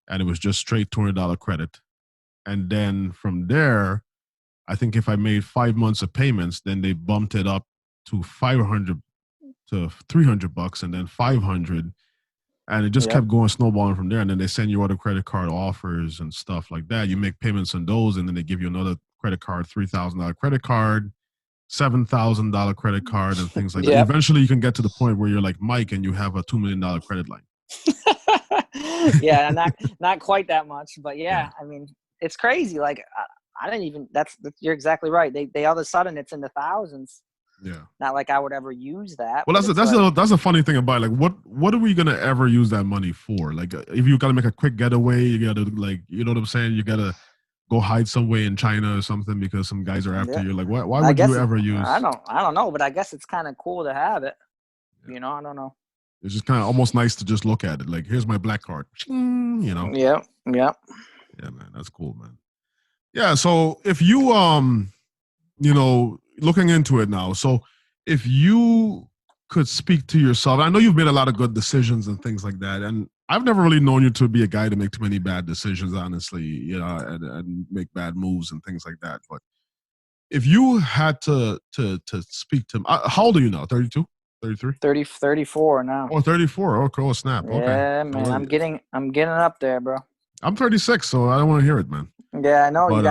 and it was just straight $200 credit. And then from there, I think if I made 5 months of payments, then they bumped it up to 500 to $300 and then 500. And it just Yep. kept going snowballing from there. And then they send you other credit card offers and stuff like that. You make payments on those, and then they give you another credit card, $3,000 credit card, $7,000 credit card, and things like that. Yep. Eventually, you can get to the point where you're like Mike and you have a $2 million credit line. Yeah, not quite that much, but yeah. I mean, it's crazy. Like I didn't even. You're exactly right. They all of a sudden it's in the thousands. Yeah. Not like I would ever use that. Well, that's a funny thing about it. Like, what are we gonna ever use that money for? Like, if you gotta make a quick getaway, you gotta like, you know what I'm saying? You gotta go hide somewhere in China or something because some guys are after you. Like, why would you ever use? I don't know, but I guess it's kind of cool to have it. Yeah. You know, I don't know. It's just kind of almost nice to just look at it. Like, here's my black card. You know. Yeah. Yeah, man, that's cool, man. Yeah. So if you you know, looking into it now, so if you could speak to yourself, I know you've made a lot of good decisions and things like that, and I've never really known you to be a guy to make too many bad decisions, honestly, you know, and make bad moves and things like that. But if you had to speak to him, how old are you now? 32? 33? 34 now. Oh, 34. Oh, cool. Snap. Okay. Yeah, man. I'm getting up there, bro. I'm 36, so I don't want to hear it, man. Yeah, I know. But, you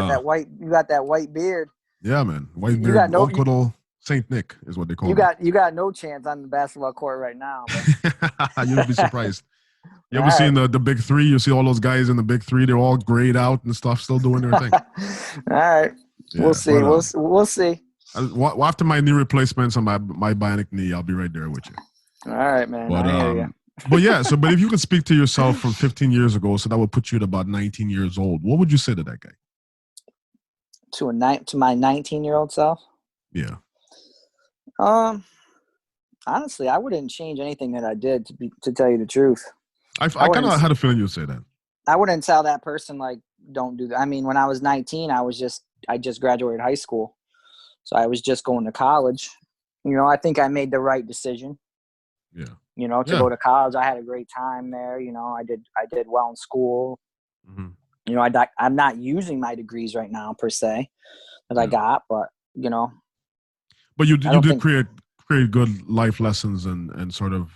got that white beard. Yeah, man. White beard. Good old Saint Nick is what they call it. You got no chance on the basketball court right now. You'll be surprised. You ever seen the big three? You see all those guys in the big three, they're all grayed out and stuff, still doing their thing. All right. Yeah, we'll see. We'll see. After my knee replacements on my bionic knee, I'll be right there with you. All right, man. I hear you. But yeah, but if you could speak to yourself from 15 years ago, so that would put you at about 19 years old, what would you say to that guy? To my 19-year-old self? Yeah. Honestly, I wouldn't change anything that I did, to tell you the truth. I kind of had a feeling you'd say that. I wouldn't tell that person, like, don't do that. I mean, when I was 19, I just graduated high school. So I was just going to college. You know, I think I made the right decision. Yeah. You know, to go to college. I had a great time there. You know, I did well in school. Mm-hmm. You know, I'm not using my degrees right now per se that I got, but you know. But you did create good life lessons and sort of,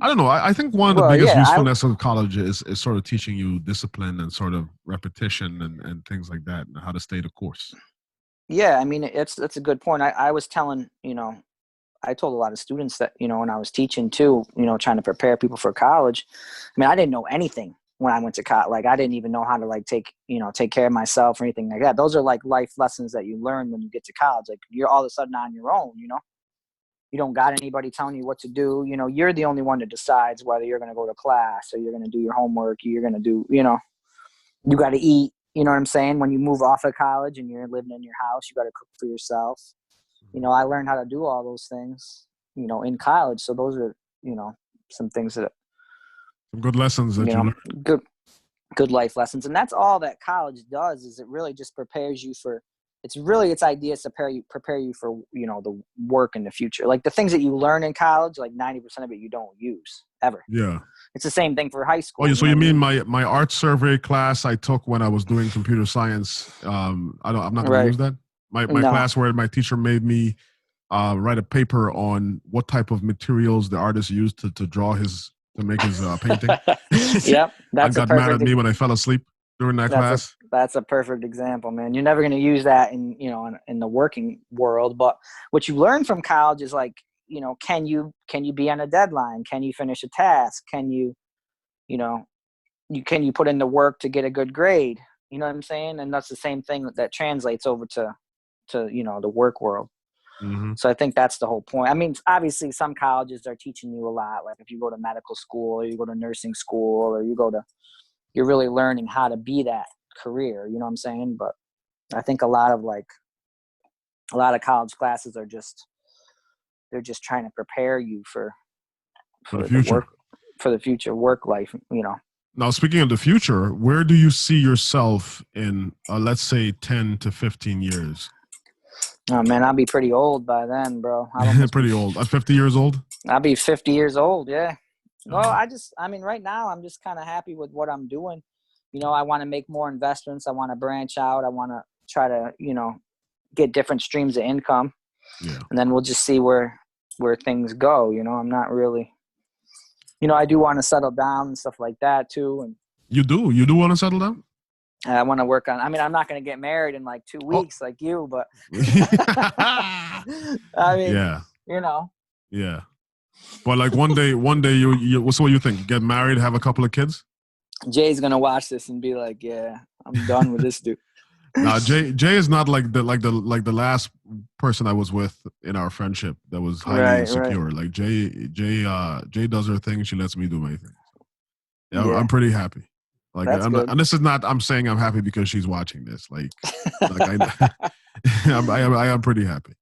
I don't know. I think one of the biggest usefulness of college is sort of teaching you discipline and sort of repetition and things like that, and how to stay the course. Yeah, I mean, that's a good point. I was telling, you know, I told a lot of students that, you know, when I was teaching too, you know, trying to prepare people for college. I mean, I didn't know anything when I went to college. Like, I didn't even know how to like take care of myself or anything like that. Those are like life lessons that you learn when you get to college. Like, you're all of a sudden on your own, you know. You don't got anybody telling you what to do. You know, you're the only one that decides whether you're going to go to class or you're going to do your homework. You're going to do, you know, you got to eat. You know what I'm saying? When you move off of college and you're living in your house, you got to cook for yourself. You know, I learned how to do all those things, you know, in college. So those are, you know, some things that, some good lessons that you learned. Good life lessons. And that's all that college does, is it really just prepares you for, its ideas to prepare you for, you know, the work in the future. Like the things that you learn in college, like 90% of it you don't use ever. Yeah. It's the same thing for high school. Oh, so you mean my art survey class I took when I was doing computer science? I'm not going to use that. My class where my teacher made me write a paper on what type of materials the artist used to make his painting. Yep. I got mad at me when I fell asleep during that class. That's a perfect example, man. You're never going to use that in the working world. But what you learn from college is like, you know, can you be on a deadline? Can you finish a task? Can you put in the work to get a good grade? You know what I'm saying? And that's the same thing that translates over to you know, the work world. Mm-hmm. So I think that's the whole point. I mean, obviously some colleges are teaching you a lot. Like if you go to medical school or you go to nursing school or you're really learning how to be that career. You know what I'm saying? But I think a lot of college classes are they're just trying to prepare you for the future. For the future work life, you know. Now, speaking of the future, where do you see yourself in, let's say, 10 to 15 years? Oh, man, I'll be pretty old by then, bro. Pretty old. At 50 years old? I'll be 50 years old, yeah. Well, right now I'm just kind of happy with what I'm doing. You know, I want to make more investments. I want to branch out. I want to try to, you know, get different streams of income, Yeah. and then we'll just see where things go. I'm not really, I do want to settle down and stuff like that too. And You do want to settle down? I want to work on. I mean, I'm not going to get married in like 2 weeks like you, but I mean, yeah. Yeah. But like one day you so what you think? Get married, have a couple of kids? Jay's gonna watch this and be like, "Yeah, I'm done with this dude." Nah, Jay is not like the last person I was with in our friendship that was highly insecure. Right. Like Jay does her thing. She lets me do my thing. So, yeah, I'm pretty happy. Like, and this is not. I'm saying I'm happy because she's watching this. Like I am pretty happy.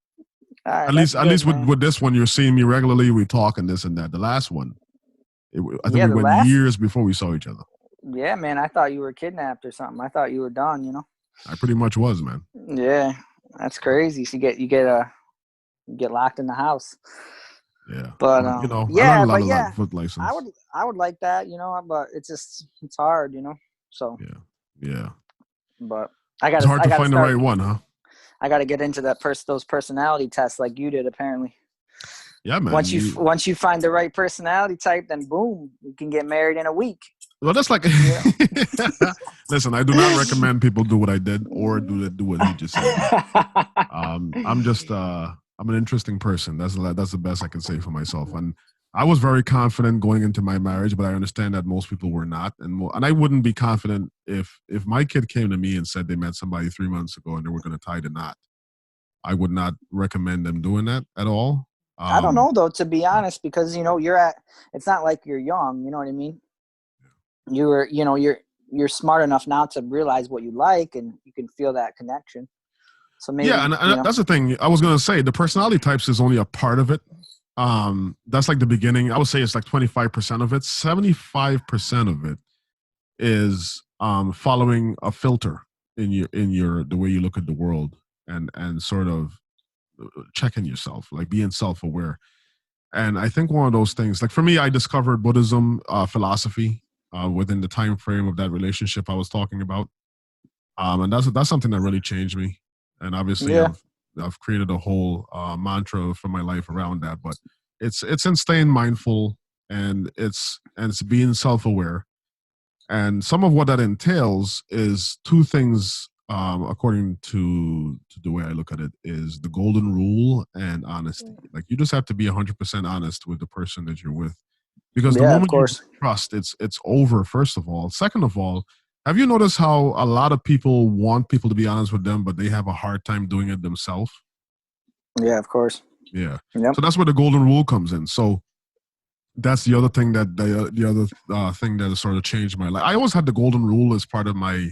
Right, at least with this one, you're seeing me regularly. We talk and this and that. The last one, I think we went years before we saw each other. Yeah, man. I thought you were kidnapped or something. I thought you were done. I pretty much was, man. Yeah, that's crazy. So you get locked in the house. Yeah, but I learned yeah, a lot of foot license. I would like that, but it's hard, So yeah. But I got. It's hard to find the right one, huh? I got to get into those personality tests like you did, apparently. Yeah, man. Once you find the right personality type, then boom, you can get married in a week. Well, that's like. Listen, I do not recommend people do what I did or do what he just said. I'm just I'm an interesting person. That's the best I can say for myself. And I was very confident going into my marriage, but I understand that most people were not, and I wouldn't be confident if my kid came to me and said they met somebody 3 months ago and they were going to tie the knot. I would not recommend them doing that at all. I don't know though, to be honest, because it's not like you're young. You know what I mean? You're smart enough now to realize what you like, and you can feel that connection. So maybe and that's the thing I was going to say. The personality types is only a part of it. That's like the beginning. I would say it's like 25% of it. 75% of it is following a filter in your the way you look at the world and sort of checking yourself, like being self-aware. And I think one of those things, like for me, I discovered Buddhism philosophy within the time frame of that relationship I was talking about, and that's something that really changed me. And obviously, I've created a whole mantra for my life around that. But it's in staying mindful, and it's being self-aware. And some of what that entails is two things, according to the way I look at it, is the golden rule and honesty. Like you just have to be 100% honest with the person that you're with, because the moment you trust, it's over. First of all, second of all, have you noticed how a lot of people want people to be honest with them, but they have a hard time doing it themselves? Yeah, of course. Yeah. Yep. So that's where the golden rule comes in. So that's the other thing that the other thing that has sort of changed my life. I always had the golden rule as part of my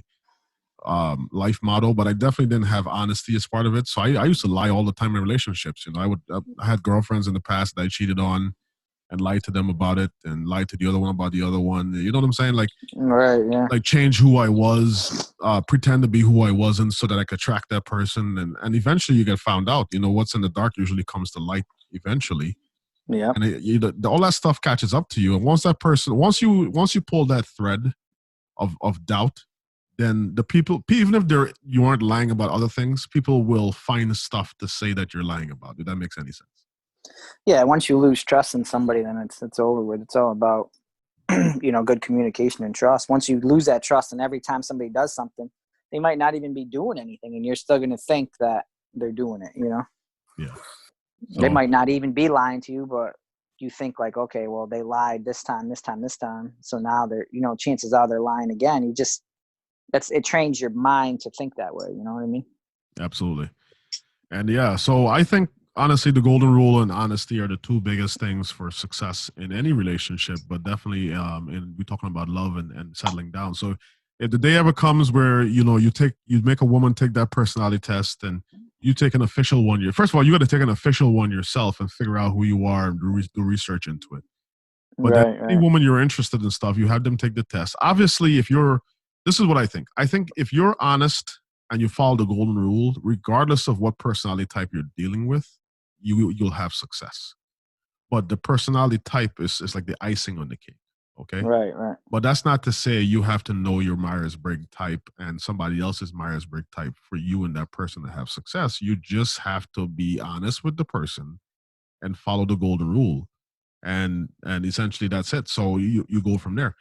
life motto, but I definitely didn't have honesty as part of it. So I used to lie all the time in relationships. I had girlfriends in the past that I cheated on and lied to them about it and lied to the other one about the other one. You know what I'm saying? Like, right, yeah. Like change who I was, pretend to be who I wasn't so that I could track that person. And eventually you get found out. What's in the dark usually comes to light eventually. Yeah. And all that stuff catches up to you. And once you pull that thread of doubt, then the people, even if you aren't lying about other things, people will find stuff to say that you're lying about. If that makes any sense. Yeah, once you lose trust in somebody, then it's over with. It's all about good communication and trust. Once you lose that trust, and every time somebody does something, they might not even be doing anything, and you're still going to think that they're doing it. Yeah. So, they might not even be lying to you, but you think like, okay, well, they lied this time. So now they're, chances are they're lying again. It trains your mind to think that way. You know what I mean? Absolutely. And yeah, so I think honestly, the golden rule and honesty are the two biggest things for success in any relationship, but definitely we're talking about love and settling down. So if the day ever comes where, you make a woman take that personality test and you take an official one, first of all, you got to take an official one yourself and figure out who you are and do research into it. But any woman you're interested in stuff, you have them take the test. Obviously, this is what I think. I think if you're honest and you follow the golden rule, regardless of what personality type you're dealing with, you'll have success. But the personality type is like the icing on the cake. Okay. Right, right. But that's not to say you have to know your Myers-Briggs type and somebody else's Myers-Briggs type for you and that person to have success. You just have to be honest with the person and follow the golden rule. And essentially that's it. So you go from there.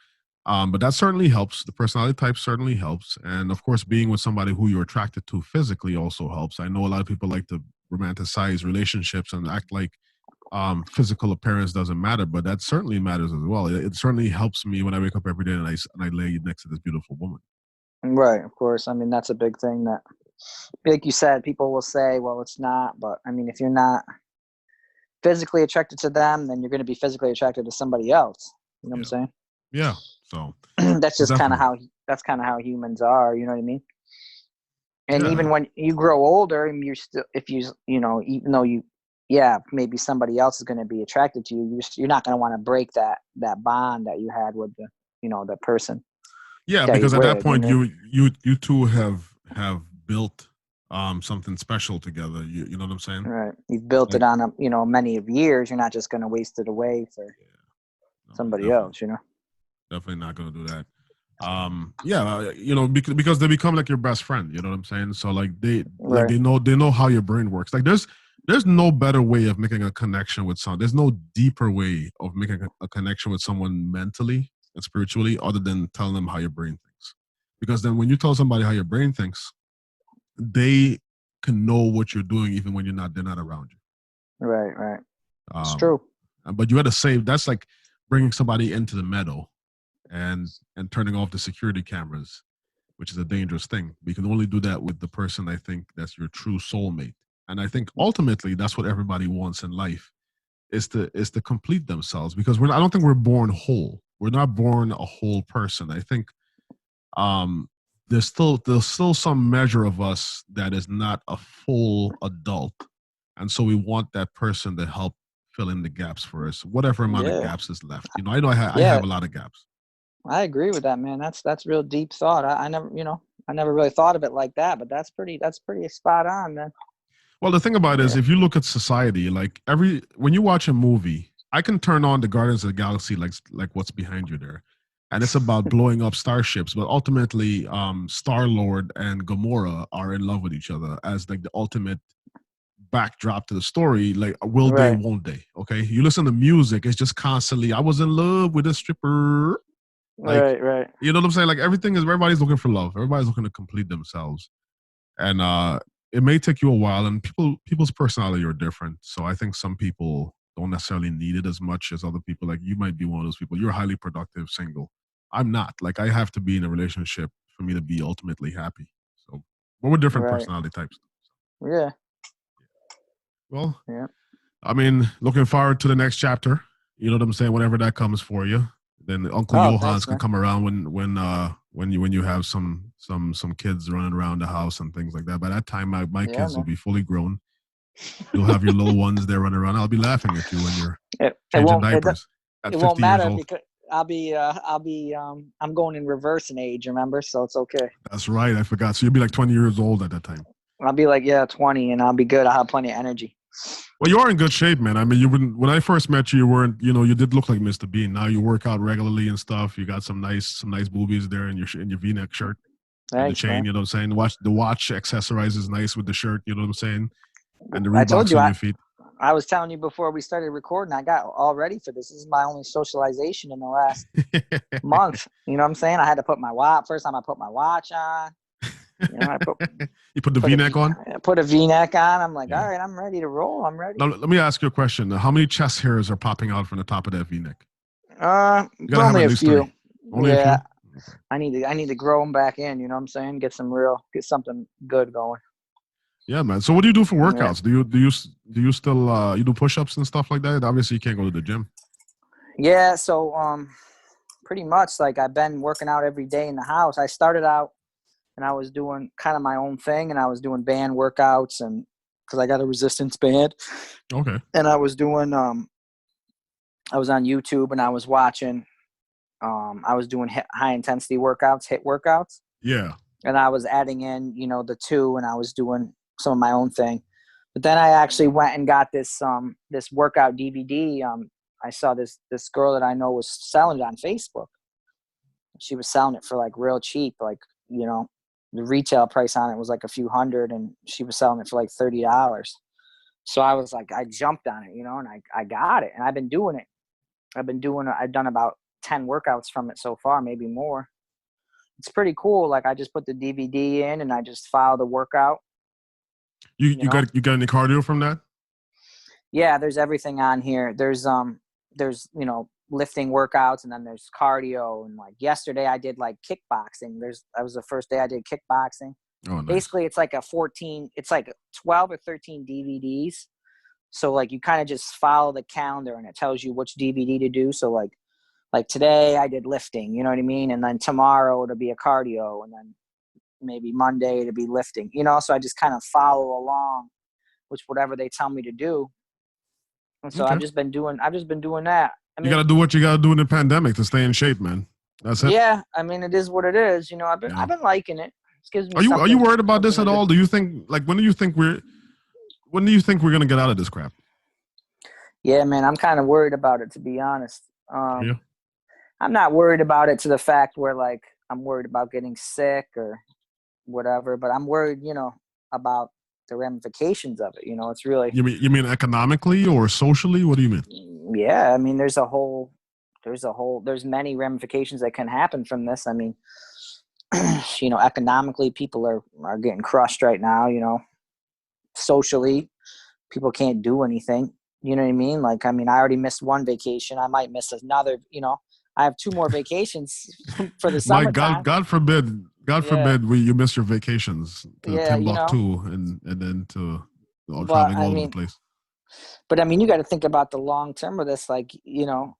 But that certainly helps. The personality type certainly helps. And of course, being with somebody who you're attracted to physically also helps. I know a lot of people like to romanticize relationships and act like physical appearance doesn't matter, but that certainly matters as well. It certainly helps me when I wake up every day and I lay next to this beautiful woman. Right, of course. I mean, that's a big thing that, like you said, people will say, well, it's not. But I mean, if you're not physically attracted to them, then you're going to be physically attracted to somebody else. You know what I'm saying? Yeah. So that's just kind of definitely. how humans are. You know what I mean? And Yeah. even when you grow older, and you're still, if you know, even though maybe somebody else is going to be attracted to you, you're not going to want to break that bond that you had with the person Yeah, that because you're at that with. point you two have built something special together. You know what I'm saying? Right. You've built Like, it on many of years. You're not just going to waste it away for no, somebody else, definitely not gonna do that. Because they become like your best friend. You know what I'm saying? So like Right. they know how your brain works. Like there's no better way of making a connection with someone. There's no deeper way of making a connection with someone mentally and spiritually other than telling them how your brain thinks. Because then when you tell somebody how your brain thinks, they can know what you're doing even when they're not around you. Right, right. It's Um, true. but you had to save. That's like bringing somebody into the meadow and turning off the security cameras, which is a dangerous thing. We can only do that with the person I think that's your true soulmate. And I think ultimately that's what everybody wants in life is to complete themselves because I don't think we're born whole. We're not born a whole person. I think um there's still some measure of us that is not a full adult. And so we want that person to help fill in the gaps for us, whatever amount of Yeah. gaps is left. I know I Yeah, have a lot of gaps. I agree with that, man. That's real deep thought. I never really thought of it like that, but that's pretty spot on, man. Well, the thing about it is, Yeah. if you look at society, like when you watch a movie, I can turn on the Guardians of the Galaxy, like what's behind you there, and it's about blowing up starships. But ultimately, Star Lord and Gamora are in love with each other as like the ultimate backdrop to the story. Like, will they? Right. Won't they? Okay, you listen to music; it's just constantly, "I was in love with a stripper." Like, Right, right. you know what I'm saying? Like everybody's looking for love. Everybody's looking to complete themselves and it may take you a while and people's personality are different, so I think some people don't necessarily need it as much as other people. Like you might be one of those people, you're highly productive single. I'm not. Like I have to be in a relationship for me to be ultimately happy. So we're different Right. personality types. Yeah. Well, Yeah. I mean, looking forward to the next chapter. You know what I'm saying? Whenever that comes for you, then Uncle Oh, Johans thanks, can man. come around when you have some kids running around the house and things like that. By that time, my Yeah, kids will man. be fully grown. You'll have your little ones there running around. I'll be laughing at you when you're It, it changing won't it, diapers at it won't 50 years matter old. because I'm going in reverse in age, remember? So it's okay. That's right. I forgot. So you'll be like 20 years old at that time. I'll be like, 20 and I'll be good. I'll have plenty of energy. Well, you are in good shape, man. I mean, when I first met you, you weren't, you did look like Mr. Bean. Now you work out regularly and stuff. You got some nice boobies there in your V-neck shirt and the Thanks, chain. man. You know what I'm saying? The watch accessorizes nice with the shirt. You know what I'm saying? And the I told Reeboks you on your feet. I was telling you before we started recording, I got all ready for this. This is my only socialization in the last month. You know what I'm saying? I had to put my watch first time I put my watch on. I You put the V-neck on. put a V-neck on. I'm like, all Yeah. right, I'm ready to roll. I'm ready. Now let me ask you a question. How many chest hairs are popping out from the top of that V-neck? You gotta have Only at a least few. three. Only a Yeah, few. Okay. I need to grow them back in. You know what I'm saying? Get something good going. Yeah, man. So what do you do for Yeah. workouts? Do you still you do push-ups and stuff like that? Obviously, you can't go to the gym. Yeah. So pretty much like I've been working out every day in the house. I started out and I was doing kind of my own thing, and I was doing band workouts, and because I got a resistance band, Okay. and I was doing I was on YouTube and I was watching I was doing high intensity workouts, hit workouts, Yeah. and I was adding in the two, and I was doing some of my own thing. But then I actually went and got this workout DVD. I saw this girl that I know was selling it on Facebook. She was selling it for like real cheap, like, you know, the retail price on it was like a few hundred, and she was selling it for like $30. So I was like, I jumped on it, you know, and I got it, and I've been doing it. I've done about 10 workouts from it so far, maybe more. It's pretty cool. Like, I just put the DVD in and I just follow the workout. You got any cardio from that? Yeah, there's everything on here. There's you know, lifting workouts, and then there's cardio, and like yesterday I did like kickboxing. That was the first day I did kickboxing. Oh, nice. Basically it's like it's like 12 or 13 DVDs. So like you kind of just follow the calendar and it tells you which DVD to do. So like today I did lifting, you know what I mean? And then tomorrow it'll be a cardio, and then maybe Monday it'll be lifting, you know? So I just kind of follow along with whatever they tell me to do. And so Okay. I've just been doing that. I mean, you got to do what you got to do in the pandemic to stay in shape, man. That's it. Yeah, I mean, it is what it is. You know, I've been liking it. It gives me are you worried about this at all? Do you think, like, when do you think we're gonna get out of this crap? Yeah, man, I'm kind of worried about it, to be honest. Yeah. I'm not worried about it to the fact where like I'm worried about getting sick or whatever, but I'm worried, you know, about the ramifications of it. You know, it's really. You mean economically or socially? What do you mean? Yeah, I mean, there's many ramifications that can happen from this. I mean, you know, economically, people are getting crushed right now. You know, socially, people can't do anything. You know what I mean? Like, I mean, I already missed one vacation. I might miss another. You know, I have 2 more vacations for the summertime. My God forbid you miss your vacations to Timbuktu, you know, and then to traveling all over the place. But I mean, you got to think about the long term of this. Like, you know,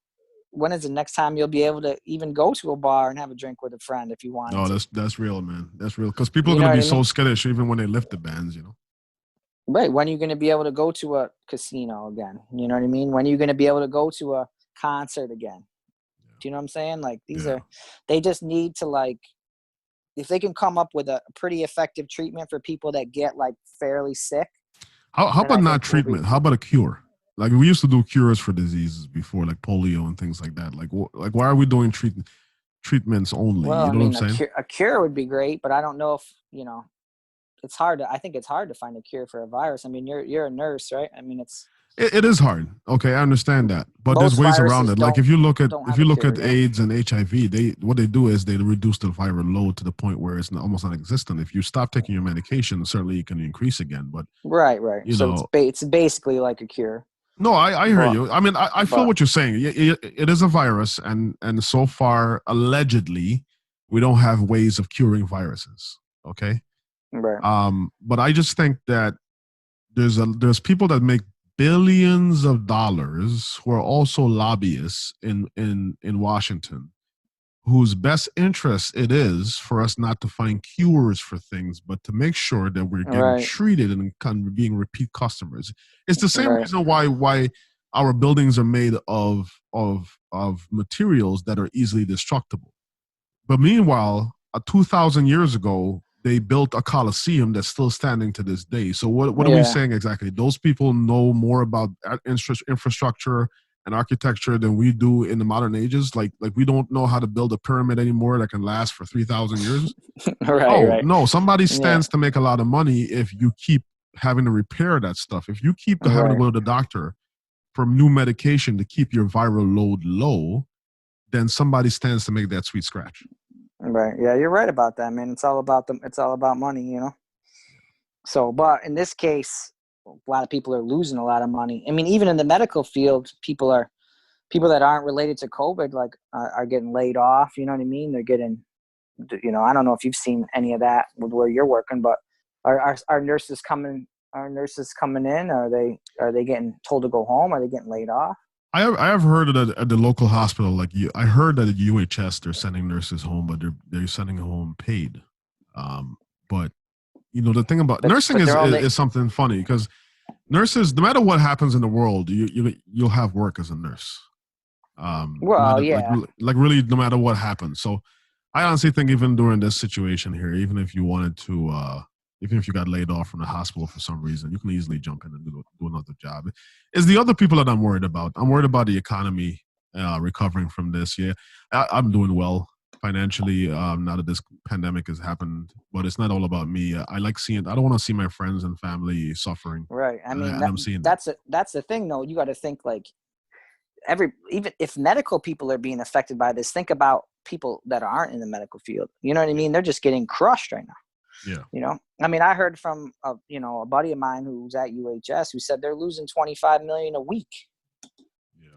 when is the next time you'll be able to even go to a bar and have a drink with a friend if you want? No, that's real, man. That's real, because people are going to be so skittish even when they lift the bans, you know. Right. When are you going to be able to go to a casino again? You know what I mean? When are you going to be able to go to a concert again? Do you know what I'm saying? Like, they just need to, like, if they can come up with a pretty effective treatment for people that get like fairly sick. How about not treatment? How about a cure? Like, we used to do cures for diseases before, like polio and things like that. Like why are we doing treatments only? Well, you know what I'm saying? A cure would be great, but I don't know if, you know, I think it's hard to find a cure for a virus. I mean, you're a nurse, right? I mean, it is hard. Okay, I understand that, but there's ways around it. Like, if you look at AIDS and HIV, what they do is they reduce the viral load to the point where it's almost non-existent. If you stop taking your medication, certainly you can increase again. But right. So it's basically like a cure. No, I hear you. I mean, I feel what you're saying. It is a virus, and so far, allegedly, we don't have ways of curing viruses. Okay. Right. But I just think that there's people that make billions of dollars who are also lobbyists in Washington, whose best interest it is for us not to find cures for things, but to make sure that we're getting treated and kind of being repeat customers. It's the same reason why our buildings are made of materials that are easily destructible. But meanwhile, 2,000 years ago, they built a coliseum that's still standing to this day. So what are we saying exactly? Those people know more about infrastructure and architecture than we do in the modern ages. Like we don't know how to build a pyramid anymore that can last for 3,000 years. No, somebody stands to make a lot of money if you keep having to repair that stuff. If you keep having to go to the doctor for new medication to keep your viral load low, then somebody stands to make that sweet scratch. Right. Yeah, you're right about that, man. It's all about money, you know? So, but in this case, a lot of people are losing a lot of money. I mean, even in the medical field, people that aren't related to COVID, like, are getting laid off. You know what I mean? They're getting, you know, I don't know if you've seen any of that with where you're working, but are nurses coming in? Are they getting told to go home? Are they getting laid off? I have heard that at the local hospital, like I heard that at UHS they're sending nurses home, but they're sending them home paid. But you know, the thing about nursing is something funny, because nurses, no matter what happens in the world, you'll have work as a nurse. Like really, no matter what happens. So I honestly think even during this situation here, even if you wanted to Even if you got laid off from the hospital for some reason, you can easily jump in and do another job. It's the other people that I'm worried about. I'm worried about the economy recovering from this. Yeah, I'm doing well financially now that this pandemic has happened, but it's not all about me. I like seeing. I don't want to see my friends and family suffering. Right. I mean, and I'm seeing that. That's the thing, though. You got to think like even if medical people are being affected by this, think about people that aren't in the medical field. You know what I mean? They're just getting crushed right now. Yeah. You know, I mean, I heard from a buddy of mine who's at UHS who said they're losing $25 million a week. Yeah.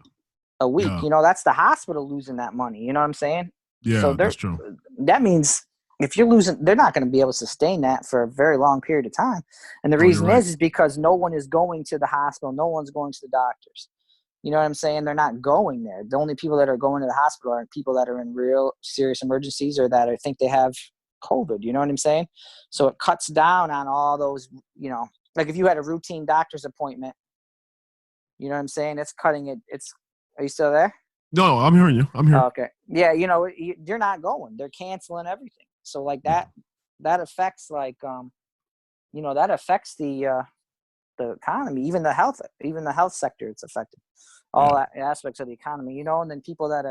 A week. Yeah. You know, that's the hospital losing that money. You know what I'm saying? Yeah, so that's true. That means if you're losing, they're not going to be able to sustain that for a very long period of time. And the reason is because no one is going to the hospital. No one's going to the doctors. You know what I'm saying? They're not going there. The only people that are going to the hospital are people that are in real serious emergencies or that I think they have COVID. You know what I'm saying? So it cuts down on all those, like if you had a routine doctor's appointment, you know what I'm saying? It's cutting it. Are you still there? No, I'm hearing you. I'm here. Okay. Yeah. You're not going. They're canceling everything. So like that affects that affects the economy, even the health sector. It's affected all aspects of the economy, and then people that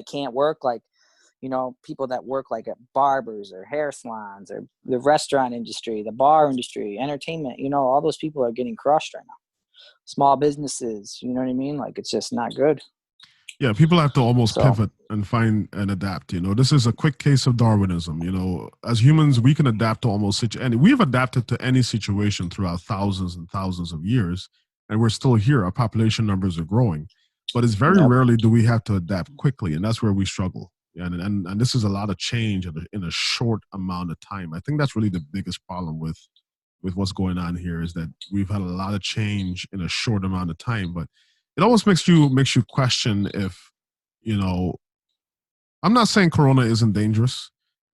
can't work, like, people that work like at barbers or hair salons or the restaurant industry, the bar industry, entertainment, all those people are getting crushed right now. Small businesses, you know what I mean? Like, it's just not good. Yeah, people have to almost pivot and find and adapt. This is a quick case of Darwinism. As humans, we can adapt to almost and we've adapted to any situation throughout thousands and thousands of years, and we're still here. Our population numbers are growing, but it's very rarely do we have to adapt quickly, and that's where we struggle. And this is a lot of change in a short amount of time. I think that's really the biggest problem with what's going on here, is that we've had a lot of change in a short amount of time, but it almost makes you question if, I'm not saying Corona isn't dangerous,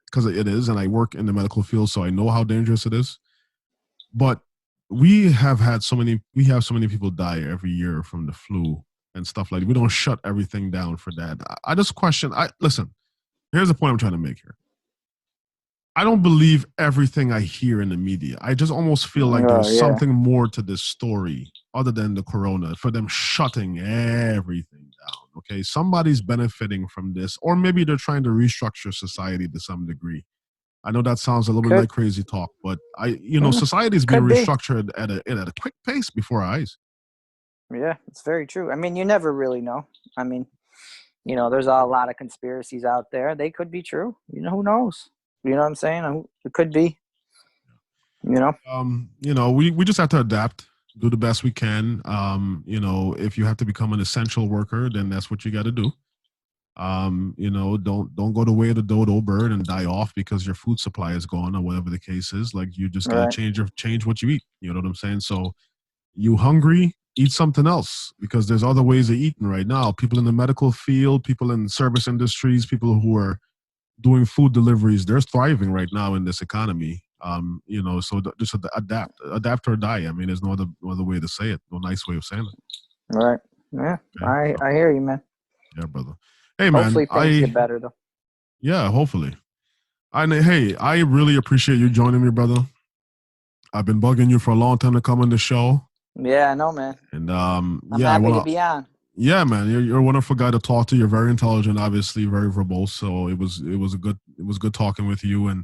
because it is, and I work in the medical field, so I know how dangerous it is. But we have so many people die every year from the flu and stuff like that. We don't shut everything down for that. I just question. Listen, here's the point I'm trying to make here. I don't believe everything I hear in the media. I just almost feel like there's something more to this story other than the Corona, for them shutting everything down. Okay, somebody's benefiting from this, or maybe they're trying to restructure society to some degree. I know that sounds a little bit like crazy talk, but society is being restructured at a quick pace before our eyes. Yeah, it's very true. I mean, you never really know. I mean, there's a lot of conspiracies out there. They could be true. Who knows? You know what I'm saying? It could be. We just have to adapt, do the best we can. If you have to become an essential worker, then that's what you got to do. Don't go the way of the dodo bird and die off because your food supply is gone or whatever the case is. Like, you just gotta change what you eat. You know what I'm saying? So, you hungry? Eat something else, because there's other ways of eating right now. People in the medical field, people in service industries, people who are doing food deliveries, they're thriving right now in this economy. So just adapt or die. I mean, there's no other way to say it. No nice way of saying it. Right. Yeah. Okay. I hear you, man. Yeah, brother. Hey, man. Hopefully things get better, though. Yeah, hopefully. I really appreciate you joining me, brother. I've been bugging you for a long time to come on the show. Yeah, I know, man. And I'm happy to be on. Yeah, man, you're a wonderful guy to talk to. You're very intelligent, obviously, very verbose. So it was good talking with you, and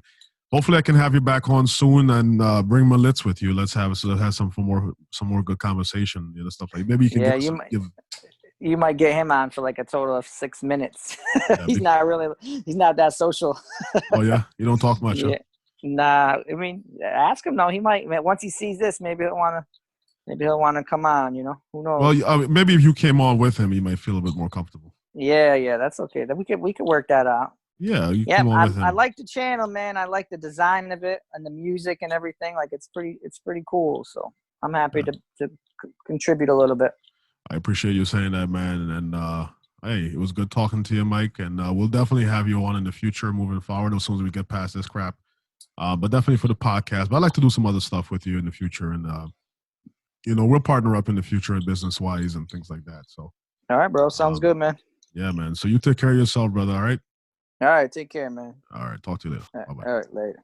hopefully I can have you back on soon and bring Malitz with you. Let's have some more good conversation, stuff like maybe you can. You might get him on for like a total of 6 minutes. He's not that social. Oh yeah, you don't talk much. Yeah. Huh? Nah, I mean, ask him. No, he might. Once he sees this, maybe he'll want to come on, who knows? Well, maybe if you came on with him, he might feel a bit more comfortable. Yeah, that's okay. Then we could work that out. Yeah, come on with him. I like the channel, man. I like the design of it and the music and everything. Like, it's pretty cool. So I'm happy to contribute a little bit. I appreciate you saying that, man. And hey, it was good talking to you, Mike. And we'll definitely have you on in the future moving forward as soon as we get past this crap. But definitely for the podcast. But I'd like to do some other stuff with you in the future. And we'll partner up in the future business-wise and things like that. So, all right, bro. Sounds good, man. Yeah, man. So you take care of yourself, brother. All right? All right. Take care, man. All right. Talk to you later. Bye-bye. All right. Later.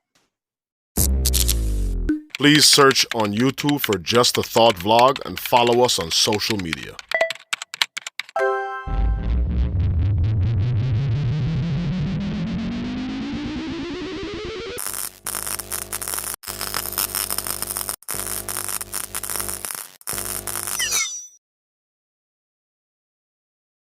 Please search on YouTube for Just a Thought Vlog and follow us on social media.